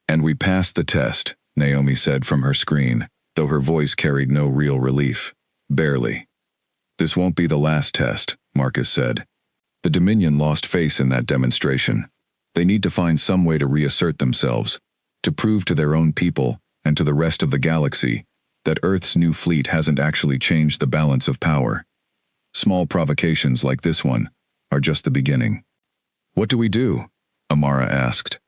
And we passed the test, Naomi said from her screen, though her voice carried no real relief. Barely. This won't be the last test, Marcus said. The Dominion lost face in that demonstration. They need to find some way to reassert themselves, to prove to their own people, and to the rest of the galaxy, that Earth's new fleet hasn't actually changed the balance of power. Small provocations like this one are just the beginning. What do we do? Amara asked.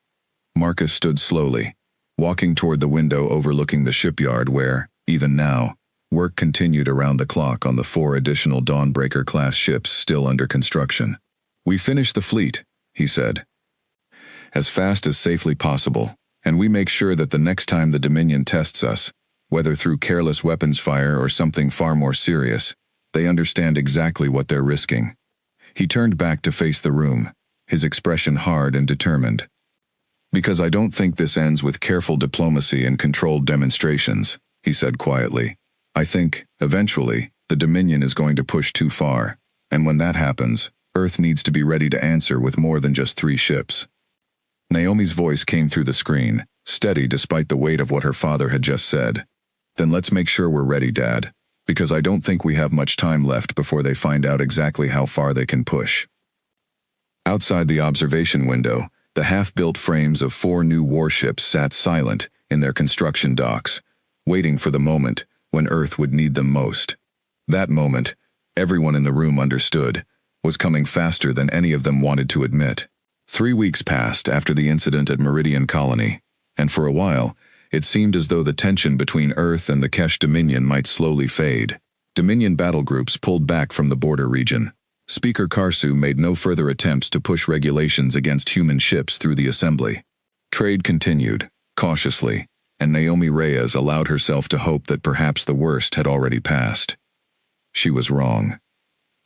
Marcus stood slowly, walking toward the window overlooking the shipyard where, even now, work continued around the clock on the 4 additional Dawnbreaker-class ships still under construction. We finish the fleet, he said. As fast as safely possible, and we make sure that the next time the Dominion tests us, whether through careless weapons fire or something far more serious, they understand exactly what they're risking. He turned back to face the room, his expression hard and determined. Because I don't think this ends with careful diplomacy and controlled demonstrations, he said quietly. I think, eventually, the Dominion is going to push too far, and when that happens, Earth needs to be ready to answer with more than just 3 ships. Naomi's voice came through the screen, steady despite the weight of what her father had just said. Then let's make sure we're ready, Dad, because I don't think we have much time left before they find out exactly how far they can push. Outside the observation window, the half-built frames of 4 new warships sat silent in their construction docks, waiting for the moment when Earth would need them most. That moment, everyone in the room understood, was coming faster than any of them wanted to admit. 3 weeks passed after the incident at Meridian Colony, and for a while, it seemed as though the tension between Earth and the Kesh Dominion might slowly fade. Dominion battle groups pulled back from the border region. Speaker Karsu made no further attempts to push regulations against human ships through the assembly. Trade continued, cautiously, and Naomi Reyes allowed herself to hope that perhaps the worst had already passed. She was wrong.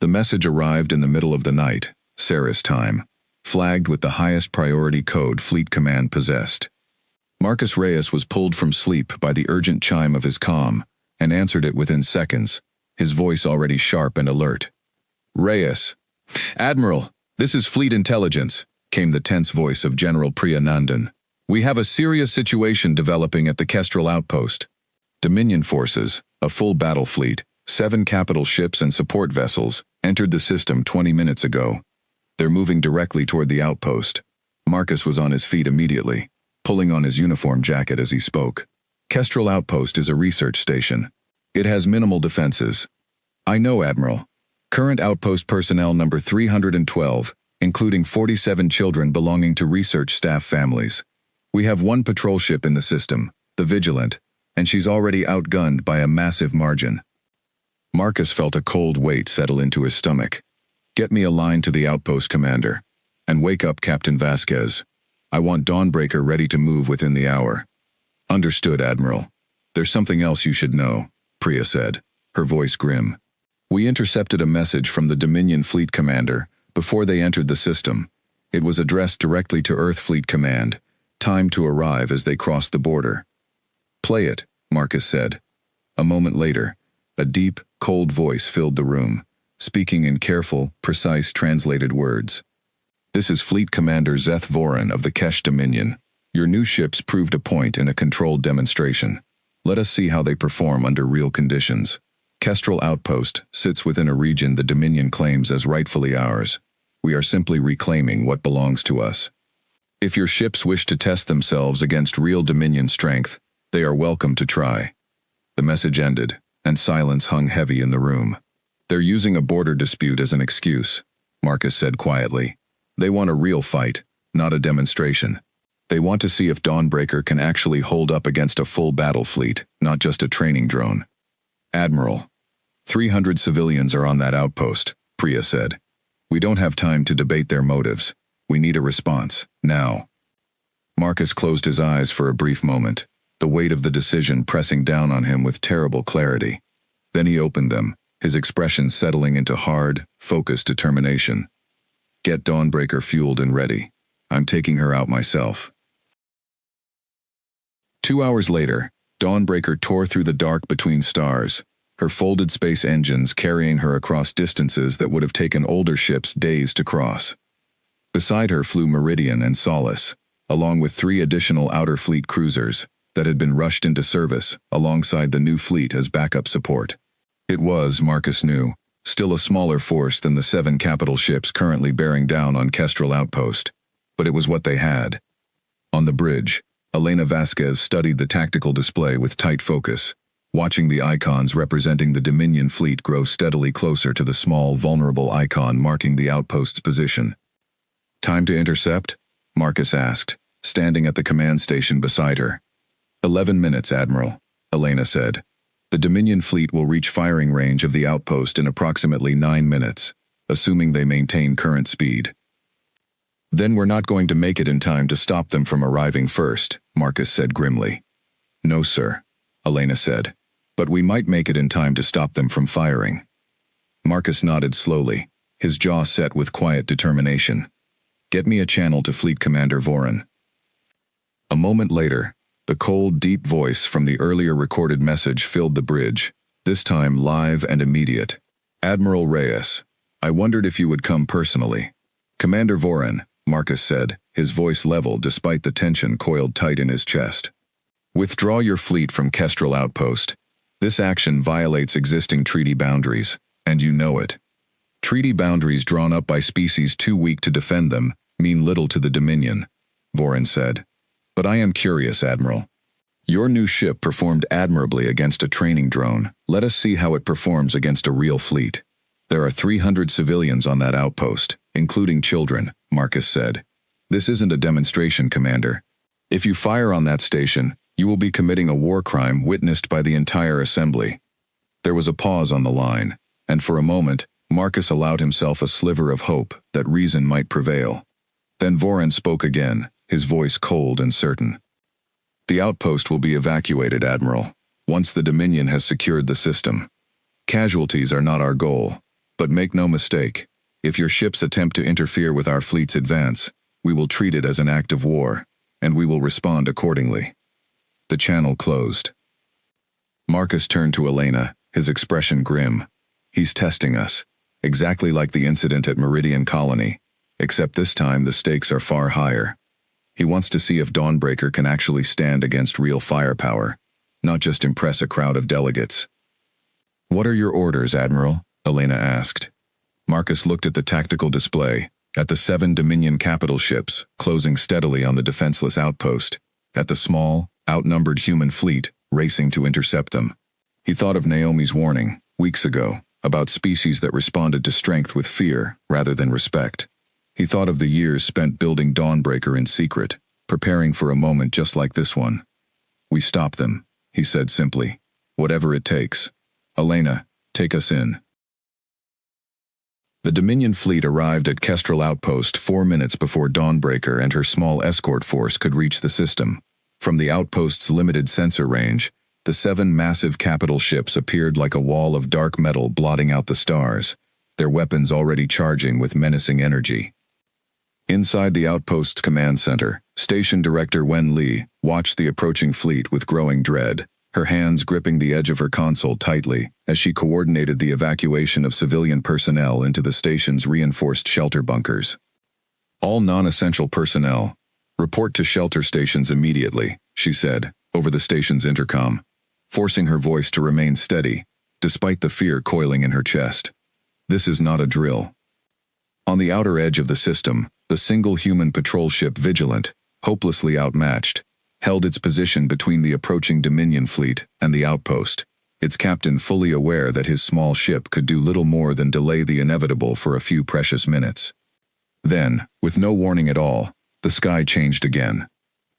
The message arrived in the middle of the night, Ceres time, flagged with the highest priority code Fleet Command possessed. Marcus Reyes was pulled from sleep by the urgent chime of his comm, and answered it within seconds, his voice already sharp and alert. Reyes. Admiral, this is Fleet Intelligence, came the tense voice of General Priyanandan. We have a serious situation developing at the Kestrel outpost. Dominion forces, a full battle fleet, 7 capital ships and support vessels, entered the system 20 minutes ago. They're moving directly toward the outpost. Marcus was on his feet immediately, pulling on his uniform jacket as he spoke. Kestrel outpost is a research station. It has minimal defenses. I know, Admiral. Current outpost personnel number 312, including 47 children belonging to research staff families. We have one patrol ship in the system, the Vigilant, and she's already outgunned by a massive margin. Marcus felt a cold weight settle into his stomach. Get me a line to the outpost commander. And wake up Captain Vasquez. I want Dawnbreaker ready to move within the hour. Understood, Admiral. There's something else you should know, Priya said, her voice grim. We intercepted a message from the Dominion Fleet Commander before they entered the system. It was addressed directly to Earth Fleet Command, timed to arrive as they crossed the border. Play it, Marcus said. A moment later, a deep, cold voice filled the room, speaking in careful, precise translated words. This is Fleet Commander Zeth Voran of the Kesh Dominion. Your new ships proved a point in a controlled demonstration. Let us see how they perform under real conditions. Kestrel Outpost sits within a region the Dominion claims as rightfully ours. We are simply reclaiming what belongs to us. If your ships wish to test themselves against real Dominion strength, they are welcome to try. The message ended, and silence hung heavy in the room. They're using a border dispute as an excuse, Marcus said quietly. They want a real fight, not a demonstration. They want to see if Dawnbreaker can actually hold up against a full battle fleet, not just a training drone. Admiral, 300 civilians are on that outpost, Priya said. We don't have time to debate their motives. We need a response, now. Marcus closed his eyes for a brief moment, the weight of the decision pressing down on him with terrible clarity. Then he opened them, his expression settling into hard, focused determination. Get Dawnbreaker fueled and ready. I'm taking her out myself. 2 hours later, Dawnbreaker tore through the dark between stars, her folded space engines carrying her across distances that would have taken older ships days to cross. Beside her flew Meridian and Solace, along with 3 additional Outer Fleet cruisers that had been rushed into service alongside the new fleet as backup support. It was, Marcus knew, still a smaller force than the 7 capital ships currently bearing down on Kestrel Outpost, but it was what they had. On the bridge, Elena Vasquez studied the tactical display with tight focus, watching the icons representing the Dominion fleet grow steadily closer to the small, vulnerable icon marking the outpost's position. Time to intercept? Marcus asked, standing at the command station beside her. 11 minutes, Admiral, Elena said. The Dominion fleet will reach firing range of the outpost in approximately 9 minutes, assuming they maintain current speed. Then we're not going to make it in time to stop them from arriving first, Marcus said grimly. No, sir, Elena said, but we might make it in time to stop them from firing. Marcus nodded slowly, his jaw set with quiet determination. Get me a channel to Fleet Commander Voran. A moment later, the cold, deep voice from the earlier recorded message filled the bridge, this time live and immediate. Admiral Reyes, I wondered if you would come personally. Commander Voran, Marcus said, his voice level despite the tension coiled tight in his chest. Withdraw your fleet from Kestrel Outpost. This action violates existing treaty boundaries, and you know it. Treaty boundaries drawn up by species too weak to defend them mean little to the Dominion, Voran said. But I am curious, Admiral. Your new ship performed admirably against a training drone. Let us see how it performs against a real fleet. There are 300 civilians on that outpost, including children, Marcus said. This isn't a demonstration, Commander. If you fire on that station, you will be committing a war crime witnessed by the entire assembly. There was a pause on the line, and for a moment, Marcus allowed himself a sliver of hope that reason might prevail. Then Voran spoke again, his voice cold and certain. The outpost will be evacuated, Admiral, once the Dominion has secured the system. Casualties are not our goal, but make no mistake, if your ships attempt to interfere with our fleet's advance, we will treat it as an act of war, and we will respond accordingly. The channel closed. Marcus turned to Elena, his expression grim. He's testing us, exactly like the incident at Meridian Colony, except this time the stakes are far higher. He wants to see if Dawnbreaker can actually stand against real firepower, not just impress a crowd of delegates. What are your orders, Admiral? Elena asked. Marcus looked at the tactical display, at the 7 Dominion capital ships closing steadily on the defenseless outpost, at the small, outnumbered human fleet racing to intercept them. He thought of Naomi's warning, weeks ago, about species that responded to strength with fear rather than respect. He thought of the years spent building Dawnbreaker in secret, preparing for a moment just like this one. "We stop them," he said simply. "Whatever it takes. Elena, take us in." The Dominion fleet arrived at Kestrel Outpost 4 minutes before Dawnbreaker and her small escort force could reach the system. From the outpost's limited sensor range, the 7 massive capital ships appeared like a wall of dark metal blotting out the stars, their weapons already charging with menacing energy. Inside the outpost's command center, Station Director Wen Li watched the approaching fleet with growing dread, her hands gripping the edge of her console tightly as she coordinated the evacuation of civilian personnel into the station's reinforced shelter bunkers. "All non-essential personnel, report to shelter stations immediately," she said, over the station's intercom, forcing her voice to remain steady, despite the fear coiling in her chest. "This is not a drill." On the outer edge of the system, the single human patrol ship Vigilant, hopelessly outmatched, held its position between the approaching Dominion fleet and the outpost, its captain fully aware that his small ship could do little more than delay the inevitable for a few precious minutes. Then, with no warning at all, the sky changed again.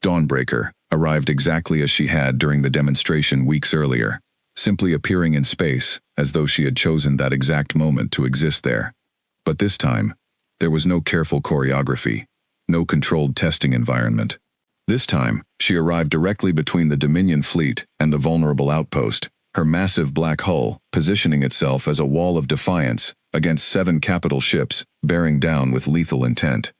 Dawnbreaker arrived exactly as she had during the demonstration weeks earlier, simply appearing in space as though she had chosen that exact moment to exist there. But this time, there was no careful choreography, no controlled testing environment. This time, she arrived directly between the Dominion fleet and the vulnerable outpost, her massive black hull positioning itself as a wall of defiance against 7 capital ships bearing down with lethal intent.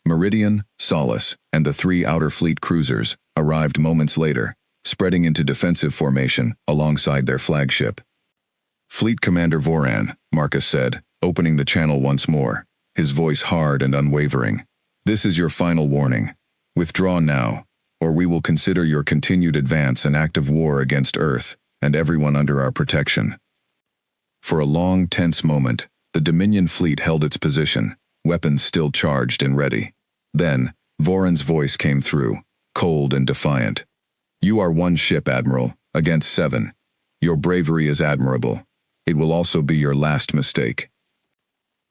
Meridian, Solace, and the 3 outer fleet cruisers arrived moments later, spreading into defensive formation alongside their flagship. "Fleet Commander Voran," Marcus said, opening the channel once more, his voice hard and unwavering. "This is your final warning. Withdraw now, or we will consider your continued advance an act of war against Earth and everyone under our protection." For a long, tense moment, the Dominion fleet held its position, weapons still charged and ready. Then, Voran's voice came through, cold and defiant. "You are 1 ship, Admiral, against 7. Your bravery is admirable. It will also be your last mistake."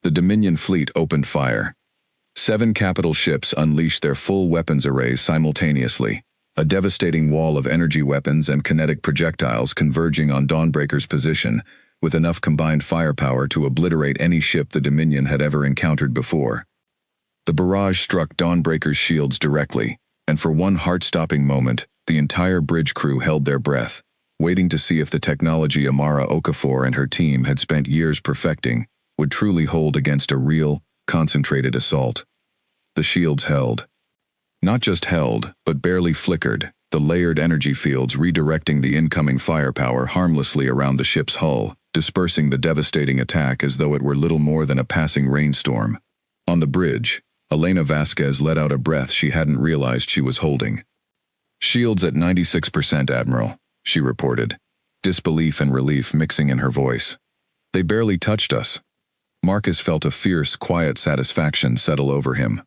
The Dominion fleet opened fire. 7 capital ships unleashed their full weapons arrays simultaneously, a devastating wall of energy weapons and kinetic projectiles converging on Dawnbreaker's position, with enough combined firepower to obliterate any ship the Dominion had ever encountered before. The barrage struck Dawnbreaker's shields directly, and for one heart-stopping moment, the entire bridge crew held their breath, waiting to see if the technology Amara Okafor and her team had spent years perfecting would truly hold against a real, concentrated assault. The shields held. Not just held, but barely flickered, the layered energy fields redirecting the incoming firepower harmlessly around the ship's hull, dispersing the devastating attack as though it were little more than a passing rainstorm. On the bridge, Elena Vasquez let out a breath she hadn't realized she was holding. "Shields at 96%, Admiral," she reported, disbelief and relief mixing in her voice. "They barely touched us." Marcus felt a fierce, quiet satisfaction settle over him.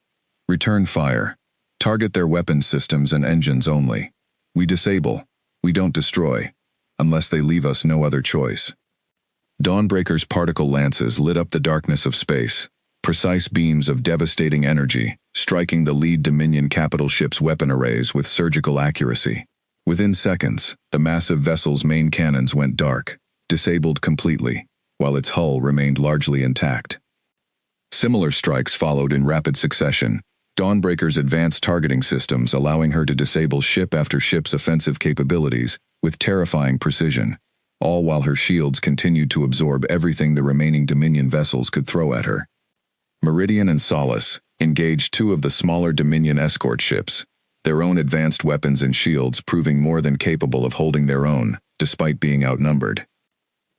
"Return fire. Target their weapons systems and engines only. We disable. We don't destroy. Unless they leave us no other choice." Dawnbreaker's particle lances lit up the darkness of space, precise beams of devastating energy, striking the lead Dominion capital ship's weapon arrays with surgical accuracy. Within seconds, the massive vessel's main cannons went dark, disabled completely, while its hull remained largely intact. Similar strikes followed in rapid succession, Dawnbreaker's advanced targeting systems allowing her to disable ship after ship's offensive capabilities with terrifying precision, all while her shields continued to absorb everything the remaining Dominion vessels could throw at her. Meridian and Solace engaged 2 of the smaller Dominion escort ships, their own advanced weapons and shields proving more than capable of holding their own, despite being outnumbered.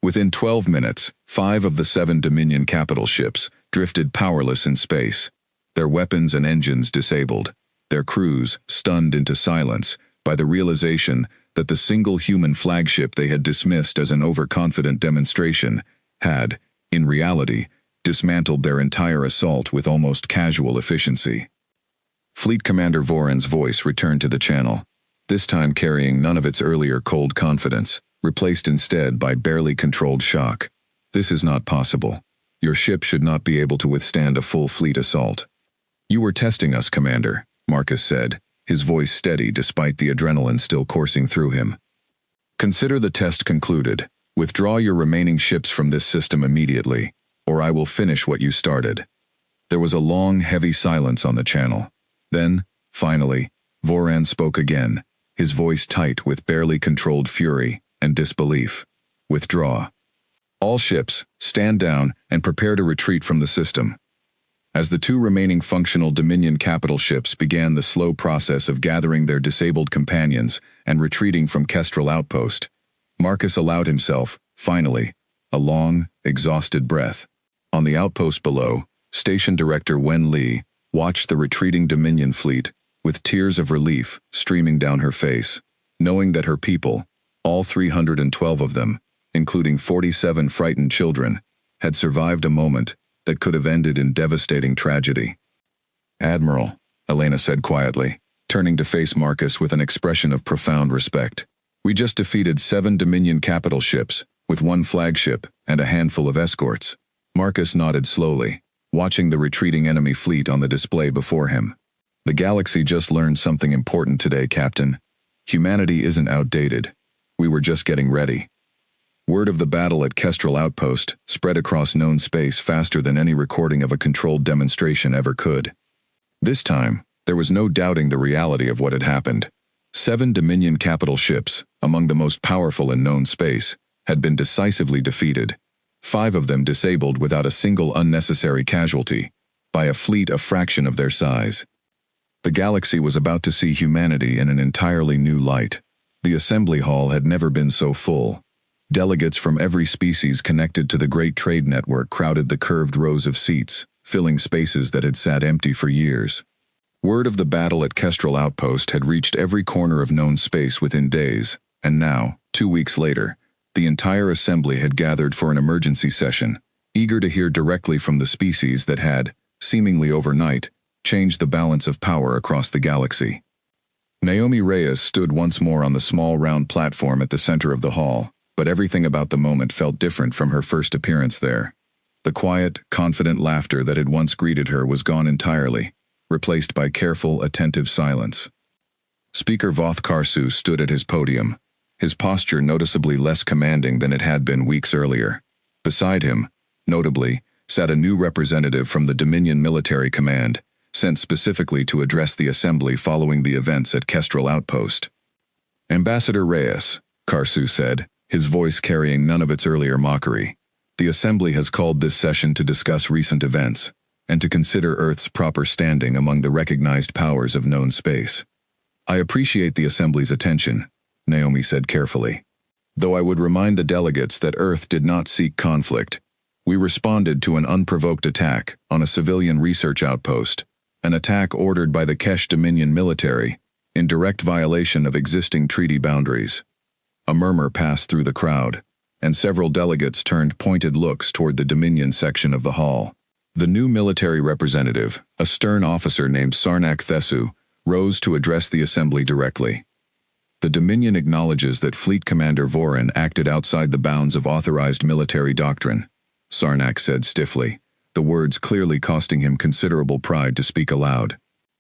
Within 12 minutes, 5 of the 7 Dominion capital ships drifted powerless in space, their weapons and engines disabled, their crews stunned into silence by the realization that the single human flagship they had dismissed as an overconfident demonstration had, in reality, dismantled their entire assault with almost casual efficiency. Fleet Commander Voran's voice returned to the channel, this time carrying none of its earlier cold confidence, replaced instead by barely controlled shock. This is not possible. Your ship should not be able to withstand a full fleet assault. You were testing us, Commander, Marcus said, his voice steady despite the adrenaline still coursing through him. Consider the test concluded. Withdraw your remaining ships from this system immediately, or I will finish what you started. There was a long, heavy silence on the channel. Then, finally, Voran spoke again, his voice tight with barely controlled fury and disbelief. Withdraw. All ships, stand down and prepare to retreat from the system. As the two remaining functional Dominion capital ships began the slow process of gathering their disabled companions and retreating from Kestrel Outpost, Marcus allowed himself, finally, a long, exhausted breath. On the outpost below, Station Director Wen Li watched the retreating Dominion fleet with tears of relief streaming down her face, knowing that her people, all 312 of them, including 47 frightened children, had survived a moment that could have ended in devastating tragedy. Admiral, Elena said quietly, turning to face Marcus with an expression of profound respect. We just defeated 7 Dominion capital ships, with 1 flagship and a handful of escorts. Marcus nodded slowly, watching the retreating enemy fleet on the display before him. The galaxy just learned something important today, Captain. Humanity isn't outdated. We were just getting ready. Word of the battle at Kestrel Outpost spread across known space faster than any recording of a controlled demonstration ever could. This time, there was no doubting the reality of what had happened. 7 Dominion capital ships, among the most powerful in known space, had been decisively defeated, 5 of them disabled without a single unnecessary casualty, by a fleet a fraction of their size. The galaxy was about to see humanity in an entirely new light. The assembly hall had never been so full. Delegates from every species connected to the Great Trade Network crowded the curved rows of seats, filling spaces that had sat empty for years. Word of the battle at Kestrel Outpost had reached every corner of known space within days, and now, 2 weeks later, the entire assembly had gathered for an emergency session, eager to hear directly from the species that had, seemingly overnight, changed the balance of power across the galaxy. Naomi Reyes stood once more on the small round platform at the center of the hall, but everything about the moment felt different from her first appearance there. The quiet, confident laughter that had once greeted her was gone entirely, replaced by careful, attentive silence. Speaker Voth Karsu stood at his podium, his posture noticeably less commanding than it had been weeks earlier. Beside him, notably, sat a new representative from the Dominion Military Command, sent specifically to address the assembly following the events at Kestrel Outpost. Ambassador Reyes, Karsu said, his voice carrying none of its earlier mockery. The assembly has called this session to discuss recent events, and to consider Earth's proper standing among the recognized powers of known space. I appreciate the assembly's attention, Naomi said carefully. Though I would remind the delegates that Earth did not seek conflict. We responded to an unprovoked attack on a civilian research outpost, an attack ordered by the Kesh Dominion military, in direct violation of existing treaty boundaries. A murmur passed through the crowd, and several delegates turned pointed looks toward the Dominion section of the hall. The new military representative, a stern officer named Sarnak Thesu, rose to address the assembly directly. The Dominion acknowledges that Fleet Commander Voran acted outside the bounds of authorized military doctrine, Sarnak said stiffly, the words clearly costing him considerable pride to speak aloud.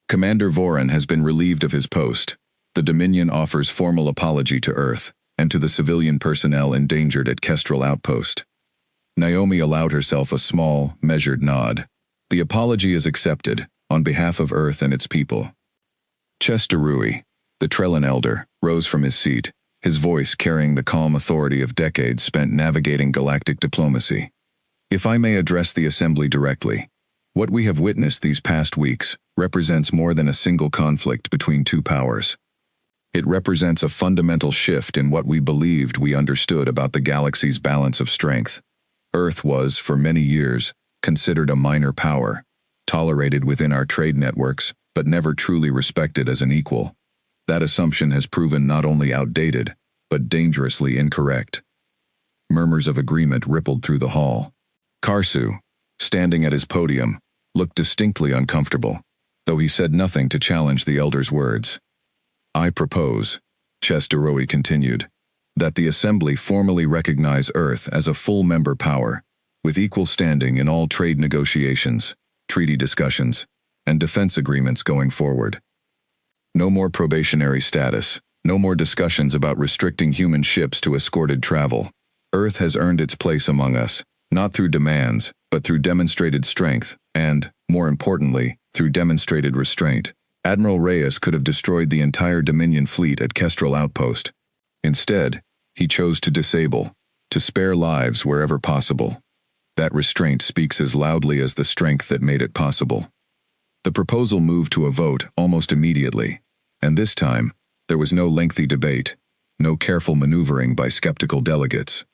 Commander Voran has been relieved of his post. The Dominion offers formal apology to Earth, and to the civilian personnel endangered at Kestrel Outpost. Naomi allowed herself a small, measured nod. The apology is accepted, on behalf of Earth and its people. Chester Rui, the Trellin elder, rose from his seat, his voice carrying the calm authority of decades spent navigating galactic diplomacy. If I may address the assembly directly, what we have witnessed these past weeks represents more than a single conflict between two powers. It represents a fundamental shift in what we believed we understood about the galaxy's balance of strength. Earth was, for many years, considered a minor power, tolerated within our trade networks, but never truly respected as an equal. That assumption has proven not only outdated, but dangerously incorrect. Murmurs of agreement rippled through the hall. Karsu, standing at his podium, looked distinctly uncomfortable, though he said nothing to challenge the elder's words. I propose, Chester Rui continued, that the Assembly formally recognize Earth as a full member power, with equal standing in all trade negotiations, treaty discussions, and defense agreements going forward. No more probationary status, no more discussions about restricting human ships to escorted travel. Earth has earned its place among us, not through demands, but through demonstrated strength and, more importantly, through demonstrated restraint. Admiral Reyes could have destroyed the entire Dominion fleet at Kestrel Outpost. Instead, he chose to disable, to spare lives wherever possible. That restraint speaks as loudly as the strength that made it possible. The proposal moved to a vote almost immediately, and this time, there was no lengthy debate, no careful maneuvering by skeptical delegates.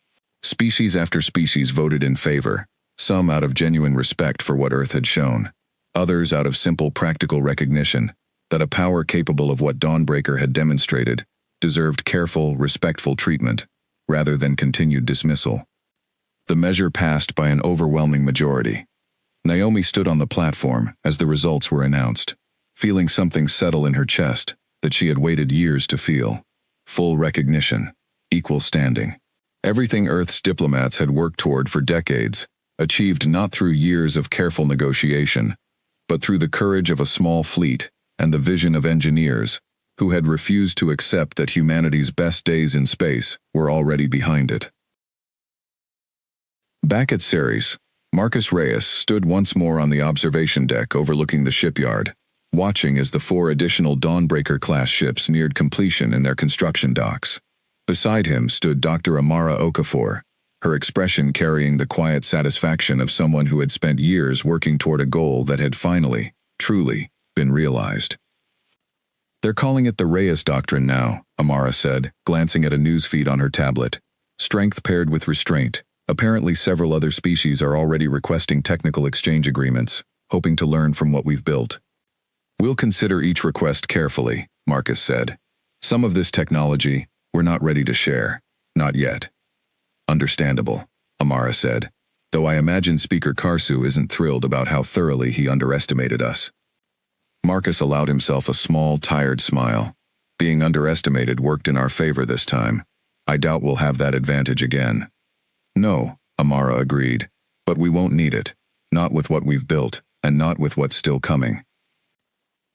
Species after species voted in favor, some out of genuine respect for what Earth had shown, others out of simple practical recognition that a power capable of what Dawnbreaker had demonstrated deserved careful, respectful treatment, rather than continued dismissal. The measure passed by an overwhelming majority. Naomi stood on the platform as the results were announced, feeling something settle in her chest that she had waited years to feel. Full recognition, equal standing. Everything Earth's diplomats had worked toward for decades, achieved not through years of careful negotiation, but through the courage of a small fleet and the vision of engineers who had refused to accept that humanity's best days in space were already behind it. Back at Ceres, Marcus Reyes stood once more on the observation deck overlooking the shipyard, watching as the 4 additional Dawnbreaker-class ships neared completion in their construction docks. Beside him stood Dr. Amara Okafor, her expression carrying the quiet satisfaction of someone who had spent years working toward a goal that had finally, truly, been realized. "They're calling it the Reyes Doctrine now," Amara said, glancing at a newsfeed on her tablet. "Strength paired with restraint. Apparently several other species are already requesting technical exchange agreements, hoping to learn from what we've built." "We'll consider each request carefully," Marcus said. "Some of this technology, we're not ready to share. Not yet." "Understandable," Amara said, "though I imagine Speaker Karsu isn't thrilled about how thoroughly he underestimated us." Marcus allowed himself a small, tired smile. "Being underestimated worked in our favor this time. I doubt we'll have that advantage again." "No," Amara agreed, "but we won't need it. Not with what we've built, and not with what's still coming."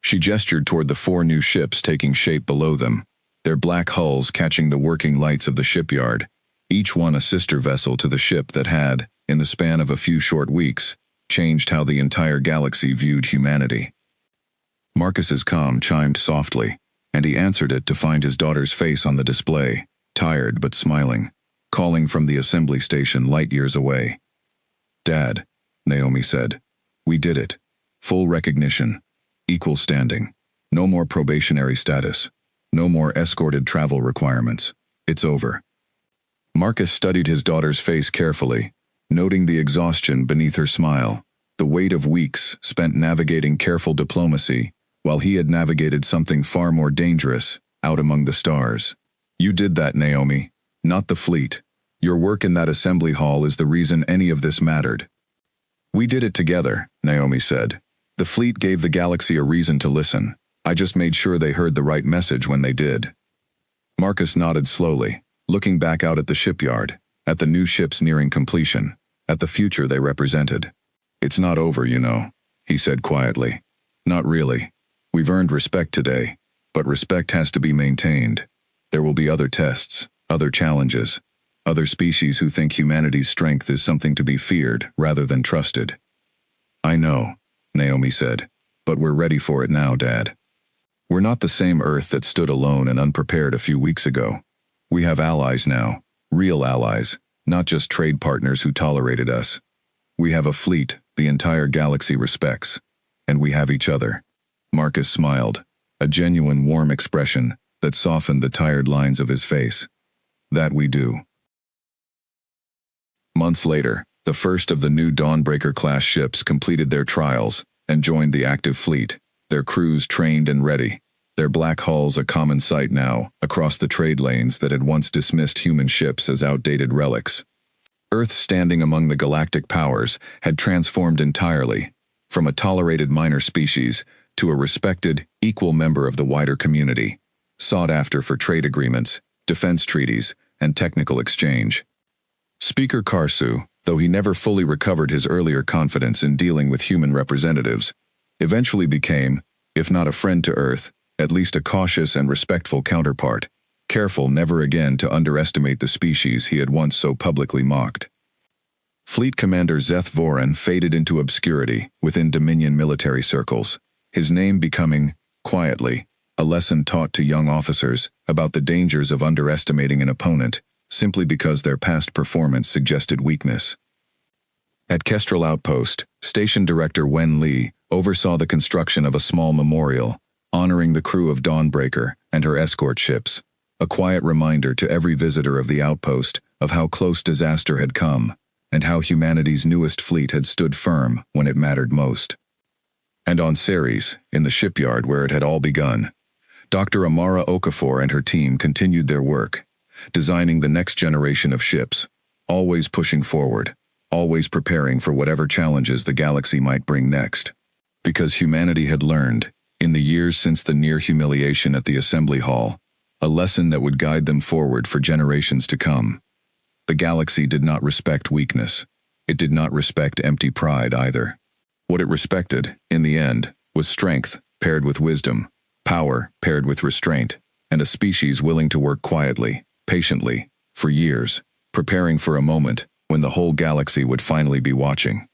She gestured toward the 4 new ships taking shape below them, their black hulls catching the working lights of the shipyard, each one a sister vessel to the ship that had, in the span of a few short weeks, changed how the entire galaxy viewed humanity. Marcus's comm chimed softly, and he answered it to find his daughter's face on the display, tired but smiling, calling from the assembly station light years away. "Dad," Naomi said, "we did it. Full recognition. Equal standing. No more probationary status. No more escorted travel requirements. It's over." Marcus studied his daughter's face carefully, noting the exhaustion beneath her smile, the weight of weeks spent navigating careful diplomacy, while he had navigated something far more dangerous, out among the stars. "You did that, Naomi. Not the fleet. Your work in that assembly hall is the reason any of this mattered." "We did it together," Naomi said. "The fleet gave the galaxy a reason to listen. I just made sure they heard the right message when they did." Marcus nodded slowly, looking back out at the shipyard, at the new ships nearing completion, at the future they represented. "It's not over, you know," he said quietly. "Not really. We've earned respect today, but respect has to be maintained. There will be other tests, other challenges, other species who think humanity's strength is something to be feared rather than trusted." "I know," Naomi said, "but we're ready for it now, Dad. We're not the same Earth that stood alone and unprepared a few weeks ago. We have allies now, real allies, not just trade partners who tolerated us. We have a fleet the entire galaxy respects, and we have each other." Marcus smiled, a genuine warm expression that softened the tired lines of his face. "That we do." Months later, the first of the new Dawnbreaker-class ships completed their trials and joined the active fleet, their crews trained and ready, their black hulls a common sight now across the trade lanes that had once dismissed human ships as outdated relics. Earth standing among the galactic powers had transformed entirely, from a tolerated minor species to a respected, equal member of the wider community, sought after for trade agreements, defense treaties, and technical exchange. Speaker Karsu, though he never fully recovered his earlier confidence in dealing with human representatives, eventually became, if not a friend to Earth, at least a cautious and respectful counterpart, careful never again to underestimate the species he had once so publicly mocked. Fleet Commander Zeth Voran faded into obscurity within Dominion military circles, his name becoming, quietly, a lesson taught to young officers about the dangers of underestimating an opponent simply because their past performance suggested weakness. At Kestrel Outpost, Station Director Wen Li oversaw the construction of a small memorial, honoring the crew of Dawnbreaker and her escort ships, a quiet reminder to every visitor of the outpost of how close disaster had come, and how humanity's newest fleet had stood firm when it mattered most. And on Ceres, in the shipyard where it had all begun, Dr. Amara Okafor and her team continued their work, designing the next generation of ships, always pushing forward, always preparing for whatever challenges the galaxy might bring next. Because humanity had learned, in the years since the near humiliation at the assembly hall, a lesson that would guide them forward for generations to come. The galaxy did not respect weakness. It did not respect empty pride either. What it respected, in the end, was strength paired with wisdom, power paired with restraint, and a species willing to work quietly, patiently, for years, preparing for a moment when the whole galaxy would finally be watching.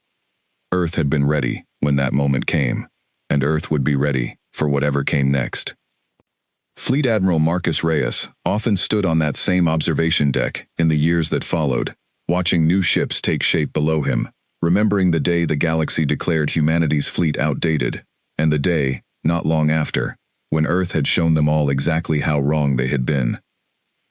Earth had been ready when that moment came, and Earth would be ready for whatever came next. Fleet Admiral Marcus Reyes often stood on that same observation deck in the years that followed, watching new ships take shape below him, remembering the day the galaxy declared humanity's fleet outdated, and the day, not long after, when Earth had shown them all exactly how wrong they had been.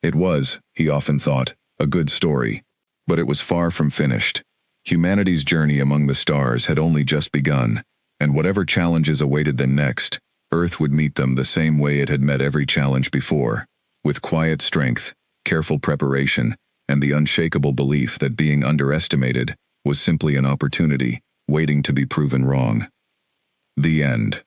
It was, he often thought, a good story, but it was far from finished. Humanity's journey among the stars had only just begun, and whatever challenges awaited them next, Earth would meet them the same way it had met every challenge before, with quiet strength, careful preparation, and the unshakable belief that being underestimated was simply an opportunity waiting to be proven wrong. The end.